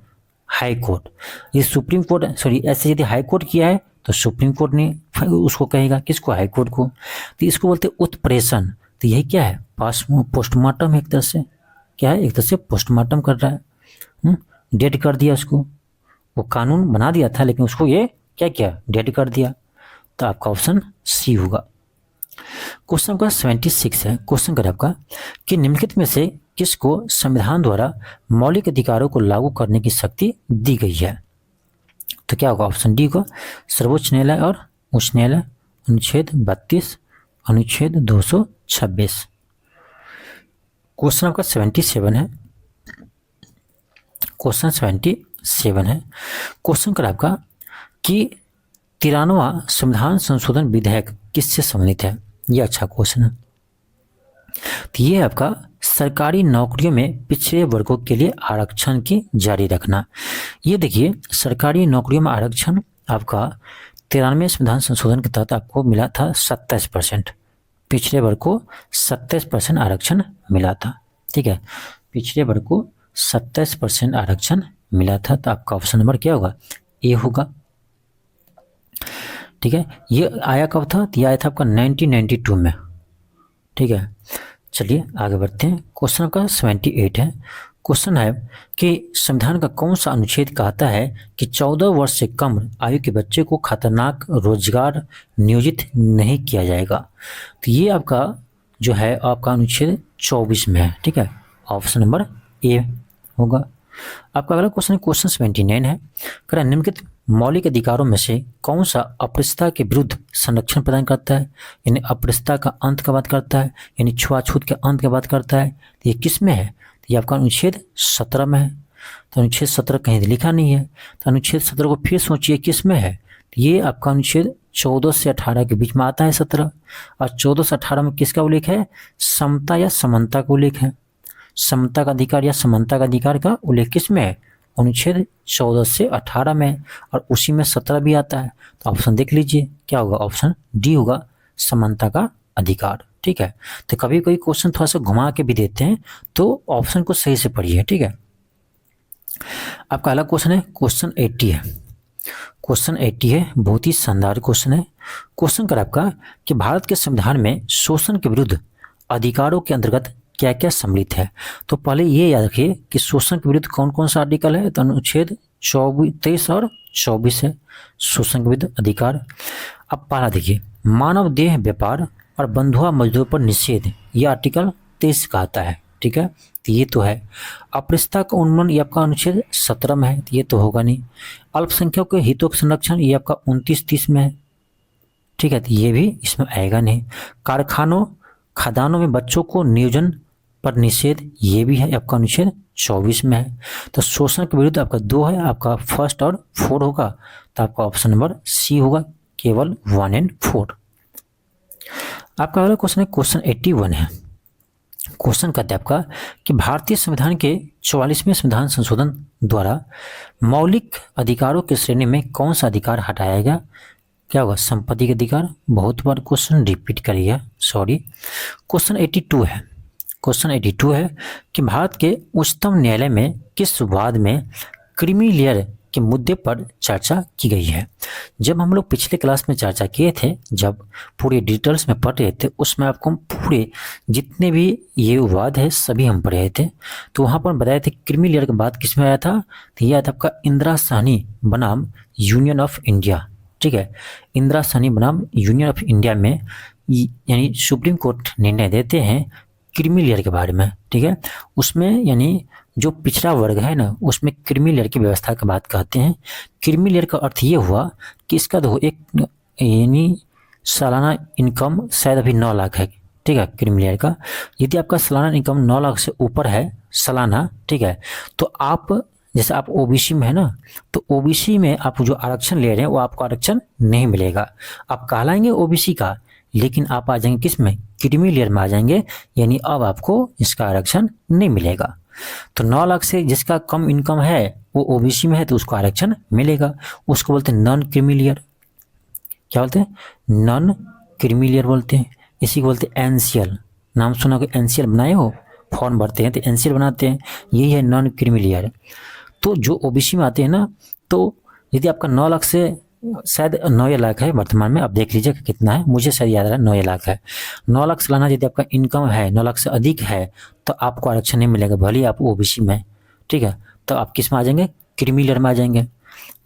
High court. ये सुप्रीम कोर्ट ऐसे यदि हाई कोर्ट किया है तो सुप्रीम कोर्ट ने उसको कहेगा किसको? हाई कोर्ट को। तो इसको बोलते हैं उत्प्रेषण। तो यही क्या है? पोस्टमार्टम। एक तरह से क्या है? एक तरह से पोस्टमार्टम कर रहा है। डेड कर दिया उसको। वो कानून बना दिया था लेकिन उसको ये क्या किया, डेड कर दिया। तो आपका ऑप्शन सी होगा। क्वेश्चन आपका 76 है। क्वेश्चन कर आपका कि निम्नलिखित में से किसको संविधान द्वारा मौलिक अधिकारों को लागू करने की शक्ति दी गई है। तो क्या होगा, ऑप्शन डी को सर्वोच्च न्यायालय और उच्च न्यायालय, अनुच्छेद 32, अनुच्छेद 226। क्वेश्चन आपका 77 है। क्वेश्चन 77 है। क्वेश्चन कर आपका कि 93वां संविधान संशोधन विधेयक किससे संबंधित है। यह अच्छा क्वेश्चन है। तो ये आपका सरकारी नौकरियों में पिछड़े वर्गों के लिए आरक्षण की जारी रखना। ये देखिए, सरकारी नौकरियों में आरक्षण आपका 93वें संविधान संशोधन के तहत आपको मिला था 27%। पिछड़े वर्ग को 27% आरक्षण मिला था। ठीक है, पिछड़े वर्ग को 27% आरक्षण मिला था। तो आपका ऑप्शन नंबर क्या होगा, ए होगा। ठीक है, ये आया कब था, तो ये आया था आपका 1992 में। ठीक है, चलिए आगे बढ़ते हैं। क्वेश्चन आपका 78 है। क्वेश्चन है कि संविधान का कौन सा अनुच्छेद कहता है कि 14 वर्ष से कम आयु के बच्चे को खतरनाक रोजगार नियोजित नहीं किया जाएगा। तो ये आपका जो है आपका अनुच्छेद 24 में है। ठीक है, ऑप्शन नंबर ए होगा। आपका अगला क्वेश्चन क्वेश्चन 79 है। कह रहा निम्नलिखित मौलिक अधिकारों में से कौन सा अपृष्टता के विरुद्ध संरक्षण प्रदान करता है, यानी अपृष्टता का अंत का बात करता है, यानी छुआछूत के अंत का बात करता है। तो ये किस में है, तो ये आपका अनुच्छेद 17 में है। तो अनुच्छेद 17 कहीं लिखा नहीं है, तो अनुच्छेद 17 को फिर सोचिए किस में है। तो ये आपका अनुच्छेद 14 से 18 के बीच में आता है 17, और 14 से 18 में किसका उल्लेख है, समता या समानता का उल्लेख है। समता का अधिकार या समानता का अधिकार का उल्लेख किस में है, अनुच्छेद 14 से 18 में, और उसी में 17 भी आता है। तो ऑप्शन देख लीजिए क्या होगा, ऑप्शन डी होगा, समानता का अधिकार। ठीक है, तो कभी कोई क्वेश्चन थोड़ा सा घुमा के भी देते हैं तो ऑप्शन को सही से पढ़िए। ठीक है, आपका अगला क्वेश्चन है क्वेश्चन 80 है। क्वेश्चन 80 है, बहुत ही शानदार क्वेश्चन है। क्वेश्चन कर आपका कि भारत के संविधान में शोषण के विरुद्ध अधिकारों के अंतर्गत क्या क्या सम्मिलित है। तो पहले ये याद रखिए कि शोषण के विरुद्ध कौन कौन सा आर्टिकल है, तो अनुच्छेद 23 और 24 है, शोषण के विरुद्ध अधिकार। अब पहला देखिए, मानव देह व्यापार और बंधुआ मजदूर पर निषेध, यह आर्टिकल 23 का आता है। ठीक है, तो ये तो है। अपृष्टता का उन्मूलन ये आपका अनुच्छेद 17 में है, तो ये तो होगा नहीं। अल्पसंख्यकों के हितों का संरक्षण ये आपका 29-30 में है। ठीक है, तो ये भी इसमें आएगा नहीं। कारखानों खदानों में बच्चों को नियोजन पर निषेध, ये भी है आपका अनुच्छेद 24 में है। तो शोषण के विरुद्ध आपका 2 है, आपका फर्स्ट और 4 होगा। तो आपका ऑप्शन नंबर सी होगा, केवल 1 और 4। आपका अगला क्वेश्चन है क्वेश्चन 81 है। क्वेश्चन कहते हैं आपका कि भारतीय संविधान के 44वें संविधान संशोधन द्वारा मौलिक अधिकारों की श्रेणी में कौन सा अधिकार हटाया गया। क्या होगा, संपत्ति के अधिकार। बहुत बार क्वेश्चन रिपीट करिए, सॉरी। क्वेश्चन 82 है। क्वेश्चन 82 है कि भारत के उच्चतम न्यायालय में किस वाद में क्रीमी लेयर के मुद्दे पर चर्चा की गई है। जब हम लोग पिछले क्लास में चर्चा किए थे, जब पूरे डिटेल्स में पढ़ रहे थे, उसमें आपको हम पूरे जितने भी ये वाद है सभी हम पढ़े थे। तो वहाँ पर बताए थे क्रीमी लेयर की बात किस में आया था, तो यह आया था आपका इंदिरा साहनी बनाम यूनियन ऑफ इंडिया। ठीक है, इंदिरा साहनी बनाम यूनियन ऑफ इंडिया में यानी सुप्रीम कोर्ट निर्णय देते हैं क्रीमी लेयर के बारे में। ठीक है, उसमें यानी जो पिछड़ा वर्ग है ना, उसमें क्रीमी लेयर की व्यवस्था की बात कहते हैं। क्रीमी लेयर का अर्थ ये हुआ कि इसका देखो एक यानी सालाना इनकम शायद अभी 9 लाख है। ठीक है, क्रीमी लेयर का यदि आपका सालाना इनकम 9 लाख से ऊपर है सालाना, ठीक है, तो आप जैसे आप ओबीसी में है ना, तो ओबीसी में आप जो आरक्षण ले रहे हैं वो आपको आरक्षण नहीं मिलेगा। आप कहलाएंगे ओबीसी का, लेकिन आप आ जाएंगे किस में, क्रीमी लेयर में आ जाएंगे, यानी अब आपको इसका आरक्षण नहीं मिलेगा। तो 9 लाख से जिसका कम इनकम है वो ओबीसी में है तो उसको आरक्षण मिलेगा। उसको बोलते हैं नॉन क्रीमी लेयर। क्या बोलते हैं, नॉन क्रीमी लेयर बोलते हैं। इसी को बोलते हैं एनसीएल। नाम सुना को, एनसीएल बनाए हो, फॉर्म भरते हैं तो एनसीएल बनाते हैं, यही है नॉन क्रीमी लेयर। तो जो ओबीसी में आते हैं ना, तो यदि आपका 9 लाख से शायद 9 लाख है वर्तमान में, आप देख लीजिए कितना है, मुझे शायद याद रहा 9 लाख है। 9 लाख सालाना यदि आपका इनकम है 9 लाख से अधिक है तो आपको आरक्षण नहीं मिलेगा, भले ही आप ओबीसी में। ठीक है, तो आप किस में आ जाएंगे, क्रीमी लेयर में आ जाएंगे।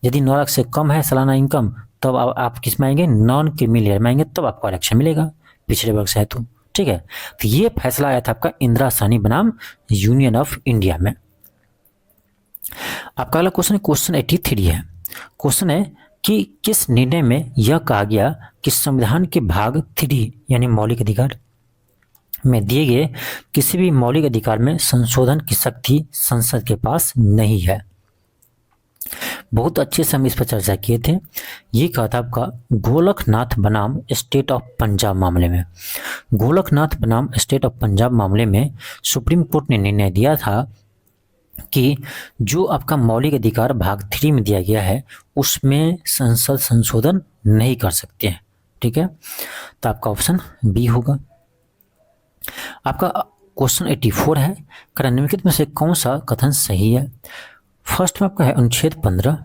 यदि 9 लाख से कम है सालाना इनकम तब आप किस में आएंगे, नॉन क्रीमी लेयर में आएंगे, तब आपको आरक्षण मिलेगा पिछड़े वर्ग से है तो। ठीक है, तो ये फैसला आया था आपका इंदिरा साहनी बनाम यूनियन ऑफ इंडिया में। आपका अगला क्वेश्चन क्वेश्चन 83 है। क्वेश्चन है कि किस निर्णय में यह कहा गया कि संविधान के भाग 3 यानी मौलिक अधिकार में दिए गए किसी भी मौलिक अधिकार में संशोधन की शक्ति संसद के पास नहीं है। बहुत अच्छे से हम इस पर चर्चा किए थे। ये कहा था आपका गोलकनाथ बनाम स्टेट ऑफ पंजाब मामले में। गोलकनाथ बनाम स्टेट ऑफ पंजाब मामले में सुप्रीम कोर्ट ने निर्णय दिया था कि जो आपका मौलिक अधिकार भाग 3 में दिया गया है उसमें संसद संशोधन नहीं कर सकते हैं। ठीक है, तो आपका ऑप्शन बी होगा। आपका क्वेश्चन 84 है, निम्नलिखित में से कौन सा कथन सही है। फर्स्ट में आपका है अनुच्छेद 15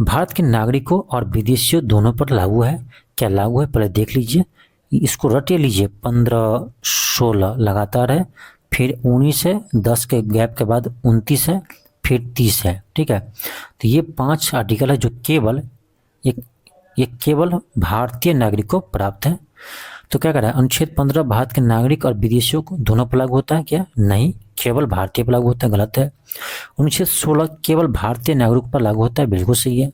भारत के नागरिकों और विदेशियों दोनों पर लागू है। क्या लागू है पहले देख लीजिए, इसको रटे लीजिए। 15, 16 लगातार है, फिर 19 है, 10 के गैप के बाद 29 है, फिर 30 है। ठीक है, तो ये 5 आर्टिकल है जो केवल ये केवल भारतीय नागरिकों को प्राप्त है। तो क्या कर रहा है, अनुच्छेद 15 भारत के नागरिक और विदेशियों को दोनों पर लागू होता है क्या, नहीं, केवल भारतीय पर लागू होता है, गलत है। अनुच्छेद 16 केवल भारतीय नागरिक पर लागू होता है, बिल्कुल सही है।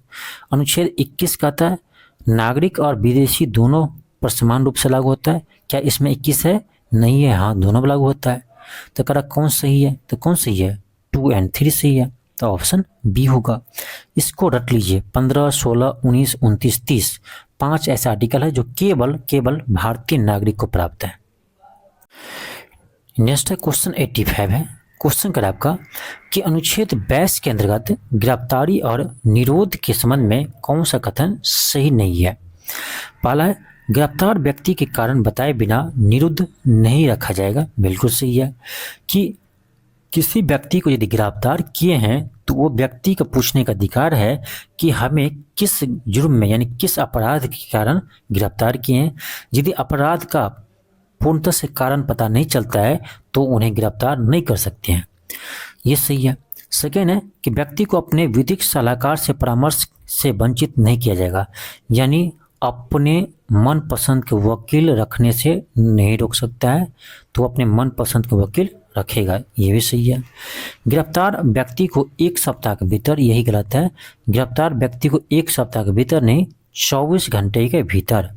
अनुच्छेद 21 कहता है नागरिक और विदेशी दोनों पर समान रूप से लागू होता है, क्या इसमें 21 है, नहीं है, हाँ दोनों पर लागू होता है। तो कह रहा कौन सही है, तो कौन सही है, 2 और 3 सही है, तो ऑप्शन बी होगा। इसको रट लीजिए, 15, 16, 19, 29, 30 5 ऐसे आर्टिकल है जो केवल भारतीय नागरिक को प्राप्त है। नेक्स्ट है क्वेश्चन 85 है। क्वेश्चन कर आपका कि अनुच्छेद 22 के अंतर्गत गिरफ्तारी और निरोध के संबंध में कौन सा कथन सही नहीं है। पहला है गिरफ्तार व्यक्ति के कारण बताए बिना निरुद्ध नहीं रखा जाएगा, बिल्कुल सही है। कि किसी व्यक्ति को यदि गिरफ्तार किए हैं तो वो व्यक्ति का पूछने का अधिकार है कि हमें किस जुर्म में यानी किस अपराध के कारण गिरफ्तार किए हैं। यदि अपराध का पूर्णतः से कारण पता नहीं चलता है तो उन्हें गिरफ्तार नहीं कर सकते हैं, ये सही है। सेकेंड है कि व्यक्ति को अपने विधिक सलाहकार से परामर्श से वंचित नहीं किया जाएगा, यानी अपने मनपसंद के वकील रखने से नहीं रोक सकता है, तो अपने मनपसंद के वकील रखेगा, ये भी सही है। गिरफ्तार व्यक्ति को 1 सप्ताह के भीतर, यही गलत है, गिरफ्तार व्यक्ति को 1 सप्ताह के भीतर नहीं 24 घंटे के भीतर,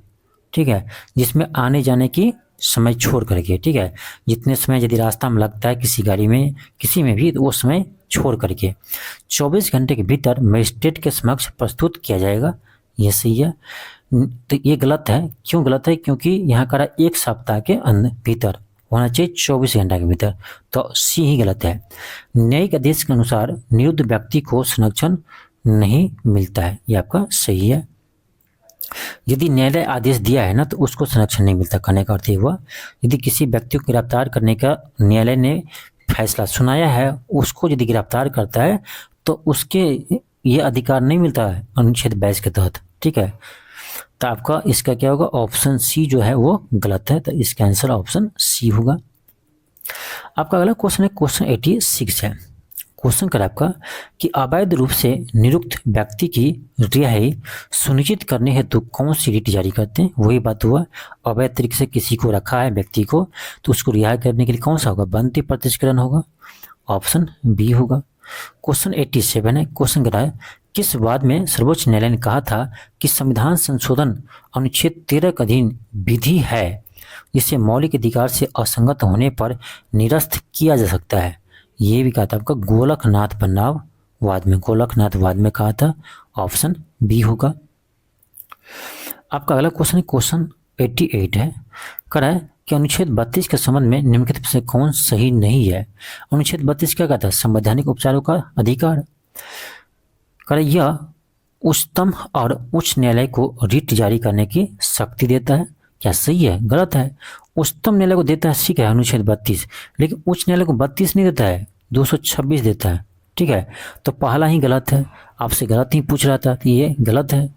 ठीक है, जिसमें आने जाने की समय छोड़ करके, ठीक है, जितने समय यदि रास्ता में लगता है किसी गाड़ी में किसी में भी, तो वो समय छोड़ करके 24 घंटे के भीतर मजिस्ट्रेट के समक्ष प्रस्तुत किया जाएगा, ये सही है। तो ये गलत है, क्यों गलत है, क्योंकि यहाँ करा 1 सप्ताह के भीतर होना चाहिए, 24 घंटा के भीतर, तो सी ही गलत है। न्यायिक आदेश के अनुसार निरुद्ध व्यक्ति को संरक्षण नहीं मिलता है, ये आपका सही है। यदि न्यायालय आदेश दिया है ना तो उसको संरक्षण नहीं मिलता, कहने का अर्थ हुआ यदि किसी व्यक्ति को गिरफ्तार करने का न्यायालय ने फैसला सुनाया है, उसको यदि गिरफ्तार करता है तो उसके ये अधिकार नहीं मिलता है अनुच्छेद 22 के तहत, ठीक है। तो आपका इसका क्या होगा, ऑप्शन सी जो है वो गलत है, तो इसका आंसर ऑप्शन सी होगा। आपका अगला क्वेश्चन है क्वेश्चन 86 है। क्वेश्चन कर आपका कि अवैध रूप से निरुक्त व्यक्ति की रिहाई सुनिश्चित करने हेतु कौन सी रीट जारी करते हैं। वही बात हुआ, अवैध तरीके से किसी को रखा है व्यक्ति को, तो उसको रिहा करने के लिए कौन सा होगा, बनती प्रतिष्करण होगा, ऑप्शन बी होगा। क्वेश्चन 87 है। क्वेश्चन करा है किस वाद में सर्वोच्च न्यायालय ने कहा था कि संविधान संशोधन अनुच्छेद 13 के अधीन विधि है जिसे मौलिक अधिकार से असंगत होने पर निरस्त किया जा सकता है। ये भी कहा था आपका गोलकनाथ बनाम वाद में, गोलकनाथ वाद में कहा था, ऑप्शन बी होगा। आपका अगला क्वेश्चन है क्वेश्चन 88 है। करा है कि अनुच्छेद 32 के संबंध में निम्नलिखित में से कौन सही नहीं है। अनुच्छेद 32 क्या कहता है, संवैधानिक उपचारों का अधिकार। करा यह उच्चतम और उच्च न्यायालय को रिट जारी करने की शक्ति देता है, क्या सही है, गलत है। उच्चतम न्यायालय को देता है, ठीक है, अनुच्छेद 32, लेकिन उच्च न्यायालय को 32 नहीं देता है, 226 देता है, ठीक है। तो पहला ही गलत है, आपसे गलत ही पूछ रहा था, तो ये गलत है।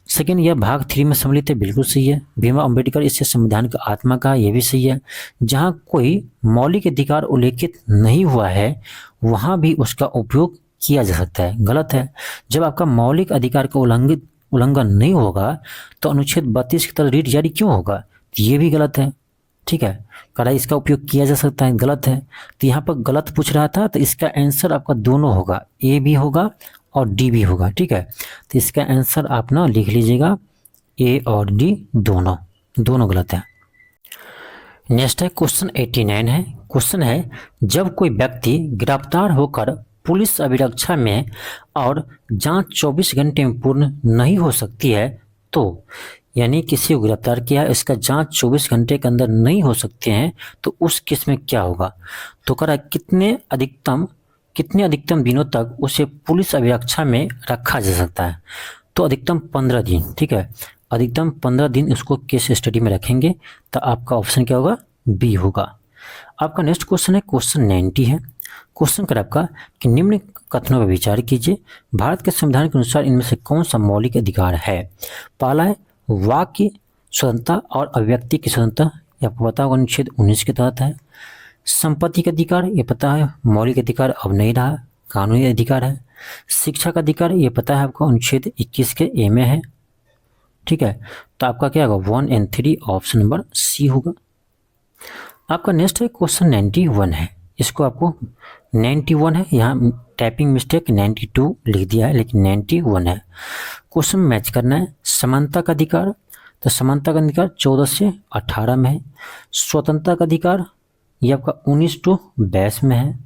सेकेंड, यह भाग 3 में सम्मिलित है, बिल्कुल सही है। भीमराव अम्बेडकर इसे संविधान का आत्मा कहा, यह भी सही है। जहाँ कोई मौलिक अधिकार उल्लेखित नहीं हुआ है वहाँ भी उसका उपयोग किया जा सकता है, गलत है। जब आपका मौलिक अधिकार का उल्लंघन नहीं होगा तो अनुच्छेद 32 की तरह रीट जारी क्यों होगा? ये भी गलत है, ठीक है। कड़ा इसका उपयोग किया जा सकता है, गलत है। तो यहाँ पर गलत पूछ रहा था, तो इसका आंसर आपका दोनों होगा, ए भी होगा और डी भी होगा, ठीक है। तो इसका आंसर आप ना लिख लीजिएगा, ए और डी दोनों गलत है। नेक्स्ट है क्वेश्चन 89 है। क्वेश्चन है, जब कोई व्यक्ति गिरफ्तार होकर पुलिस अभिरक्षा में और जांच 24 घंटे में पूर्ण नहीं हो सकती है तो, यानी किसी को गिरफ्तार किया है, इसका जांच 24 घंटे के अंदर नहीं हो सकते हैं, तो उस केस में क्या होगा? तो कह रहा है कितने अधिकतम दिनों तक उसे पुलिस अभिरक्षा में रखा जा सकता है? तो अधिकतम 15 दिन, ठीक है। अधिकतम 15 दिन उसको केस स्टडी में रखेंगे, तो आपका ऑप्शन क्या होगा? बी होगा। आपका नेक्स्ट क्वेश्चन है क्वेश्चन 90 है। क्वेश्चन कर आपका कि निम्न कथनों पर विचार कीजिए, भारत के संविधान के अनुसार इनमें से कौन सा मौलिक अधिकार है? पहला है वाक्य स्वतंत्रता और अभिव्यक्ति की स्वतंत्रता, ये आपको पता होगा अनुच्छेद 19 के तहत है। संपत्ति का अधिकार, ये पता है मौलिक अधिकार अब नहीं रहा, कानूनी अधिकार है। शिक्षा का अधिकार, ये पता है आपको अनुच्छेद 21 के ए में है, ठीक है। तो आपका क्या होगा? 1 और 3 ऑप्शन नंबर सी होगा। आपका नेक्स्ट है क्वेश्चन 91 है। इसको आपको 91 है, यहाँ टाइपिंग मिस्टेक 92 लिख दिया है, लेकिन 91 है। क्वेश्चन मैच करना है। समानता का अधिकार, तो समानता का अधिकार 14 से 18 में है। स्वतंत्रता का अधिकार ये आपका 19 से 22 में है।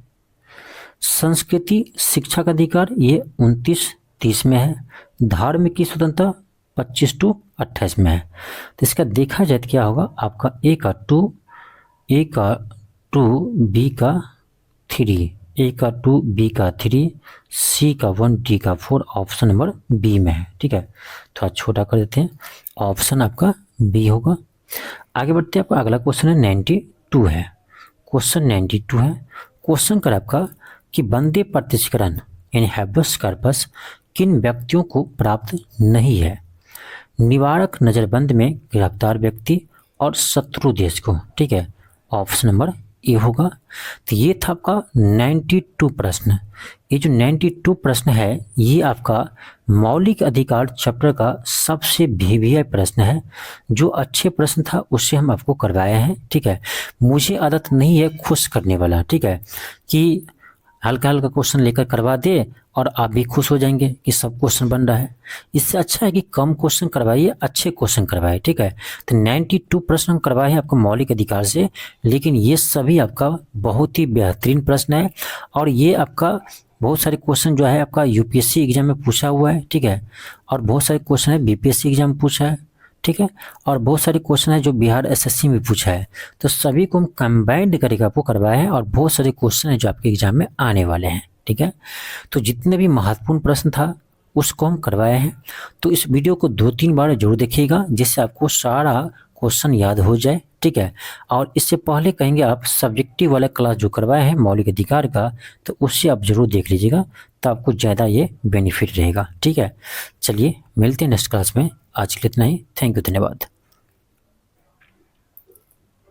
संस्कृति शिक्षा का अधिकार ये 29-30 में है। धार्मिक की स्वतंत्रता 25 से 28 में है। तो इसका देखा जाए तो क्या होगा? आपका ए का 2, बी का 3, ए का 2, बी का 3, सी का 1, डी का 4, ऑप्शन नंबर बी में है, ठीक है। थोड़ा छोटा कर देते हैं, ऑप्शन आपका बी होगा। आगे बढ़ते हैं, आपका अगला क्वेश्चन है 92 है। क्वेश्चन 92 है। क्वेश्चन कर आपका कि वंदे प्रतिष्करण यानी हैबस कॉर्पस किन व्यक्तियों को प्राप्त नहीं है? निवारक नज़रबंद में गिरफ्तार व्यक्ति और शत्रु देश को, ठीक है। ऑप्शन नंबर ए होगा। तो ये था आपका 92 प्रश्न। ये जो 92 प्रश्न है ये आपका मौलिक अधिकार चैप्टर का सबसे वीवीआई प्रश्न है। जो अच्छे प्रश्न था उससे हम आपको करवाए हैं, ठीक है। मुझे आदत नहीं है खुश करने वाला, ठीक है, कि हल्का हल्का क्वेश्चन लेकर करवा दे और आप भी खुश हो जाएंगे कि सब क्वेश्चन बन रहा है। इससे अच्छा है कि कम क्वेश्चन करवाइए, अच्छे क्वेश्चन करवाइए, ठीक है। तो 92 प्रश्न हम करवाए हैं आपको मौलिक अधिकार से, लेकिन ये सभी आपका बहुत ही बेहतरीन प्रश्न है और ये आपका बहुत सारे क्वेश्चन जो है आपका यूपीएससी एग्जाम में पूछा हुआ है, ठीक है। और बहुत सारे क्वेश्चन है बीपीएससी एग्जाम में पूछा है, ठीक है। और बहुत सारे क्वेश्चन है जो बिहार एसएससी में पूछा है। तो सभी को हम कंबाइंड करके आपको करवाए हैं और बहुत सारे क्वेश्चन है जो आपके एग्जाम में आने वाले हैं, ठीक है। तो जितने भी महत्वपूर्ण प्रश्न था उसको हम करवाए हैं। तो इस वीडियो को 2-3 बार जरूर देखिएगा जिससे आपको सारा क्वेश्चन याद हो जाए, ठीक है। और इससे पहले कहेंगे आप सब्जेक्टिव वाला क्लास जो करवाए हैं मौलिक अधिकार का, तो उससे आप जरूर देख लीजिएगा, तो आपको ज़्यादा ये बेनिफिट रहेगा, ठीक है। चलिए मिलते हैं नेक्स्ट क्लास में। आज के लिए इतना ही। थैंक यू, धन्यवाद।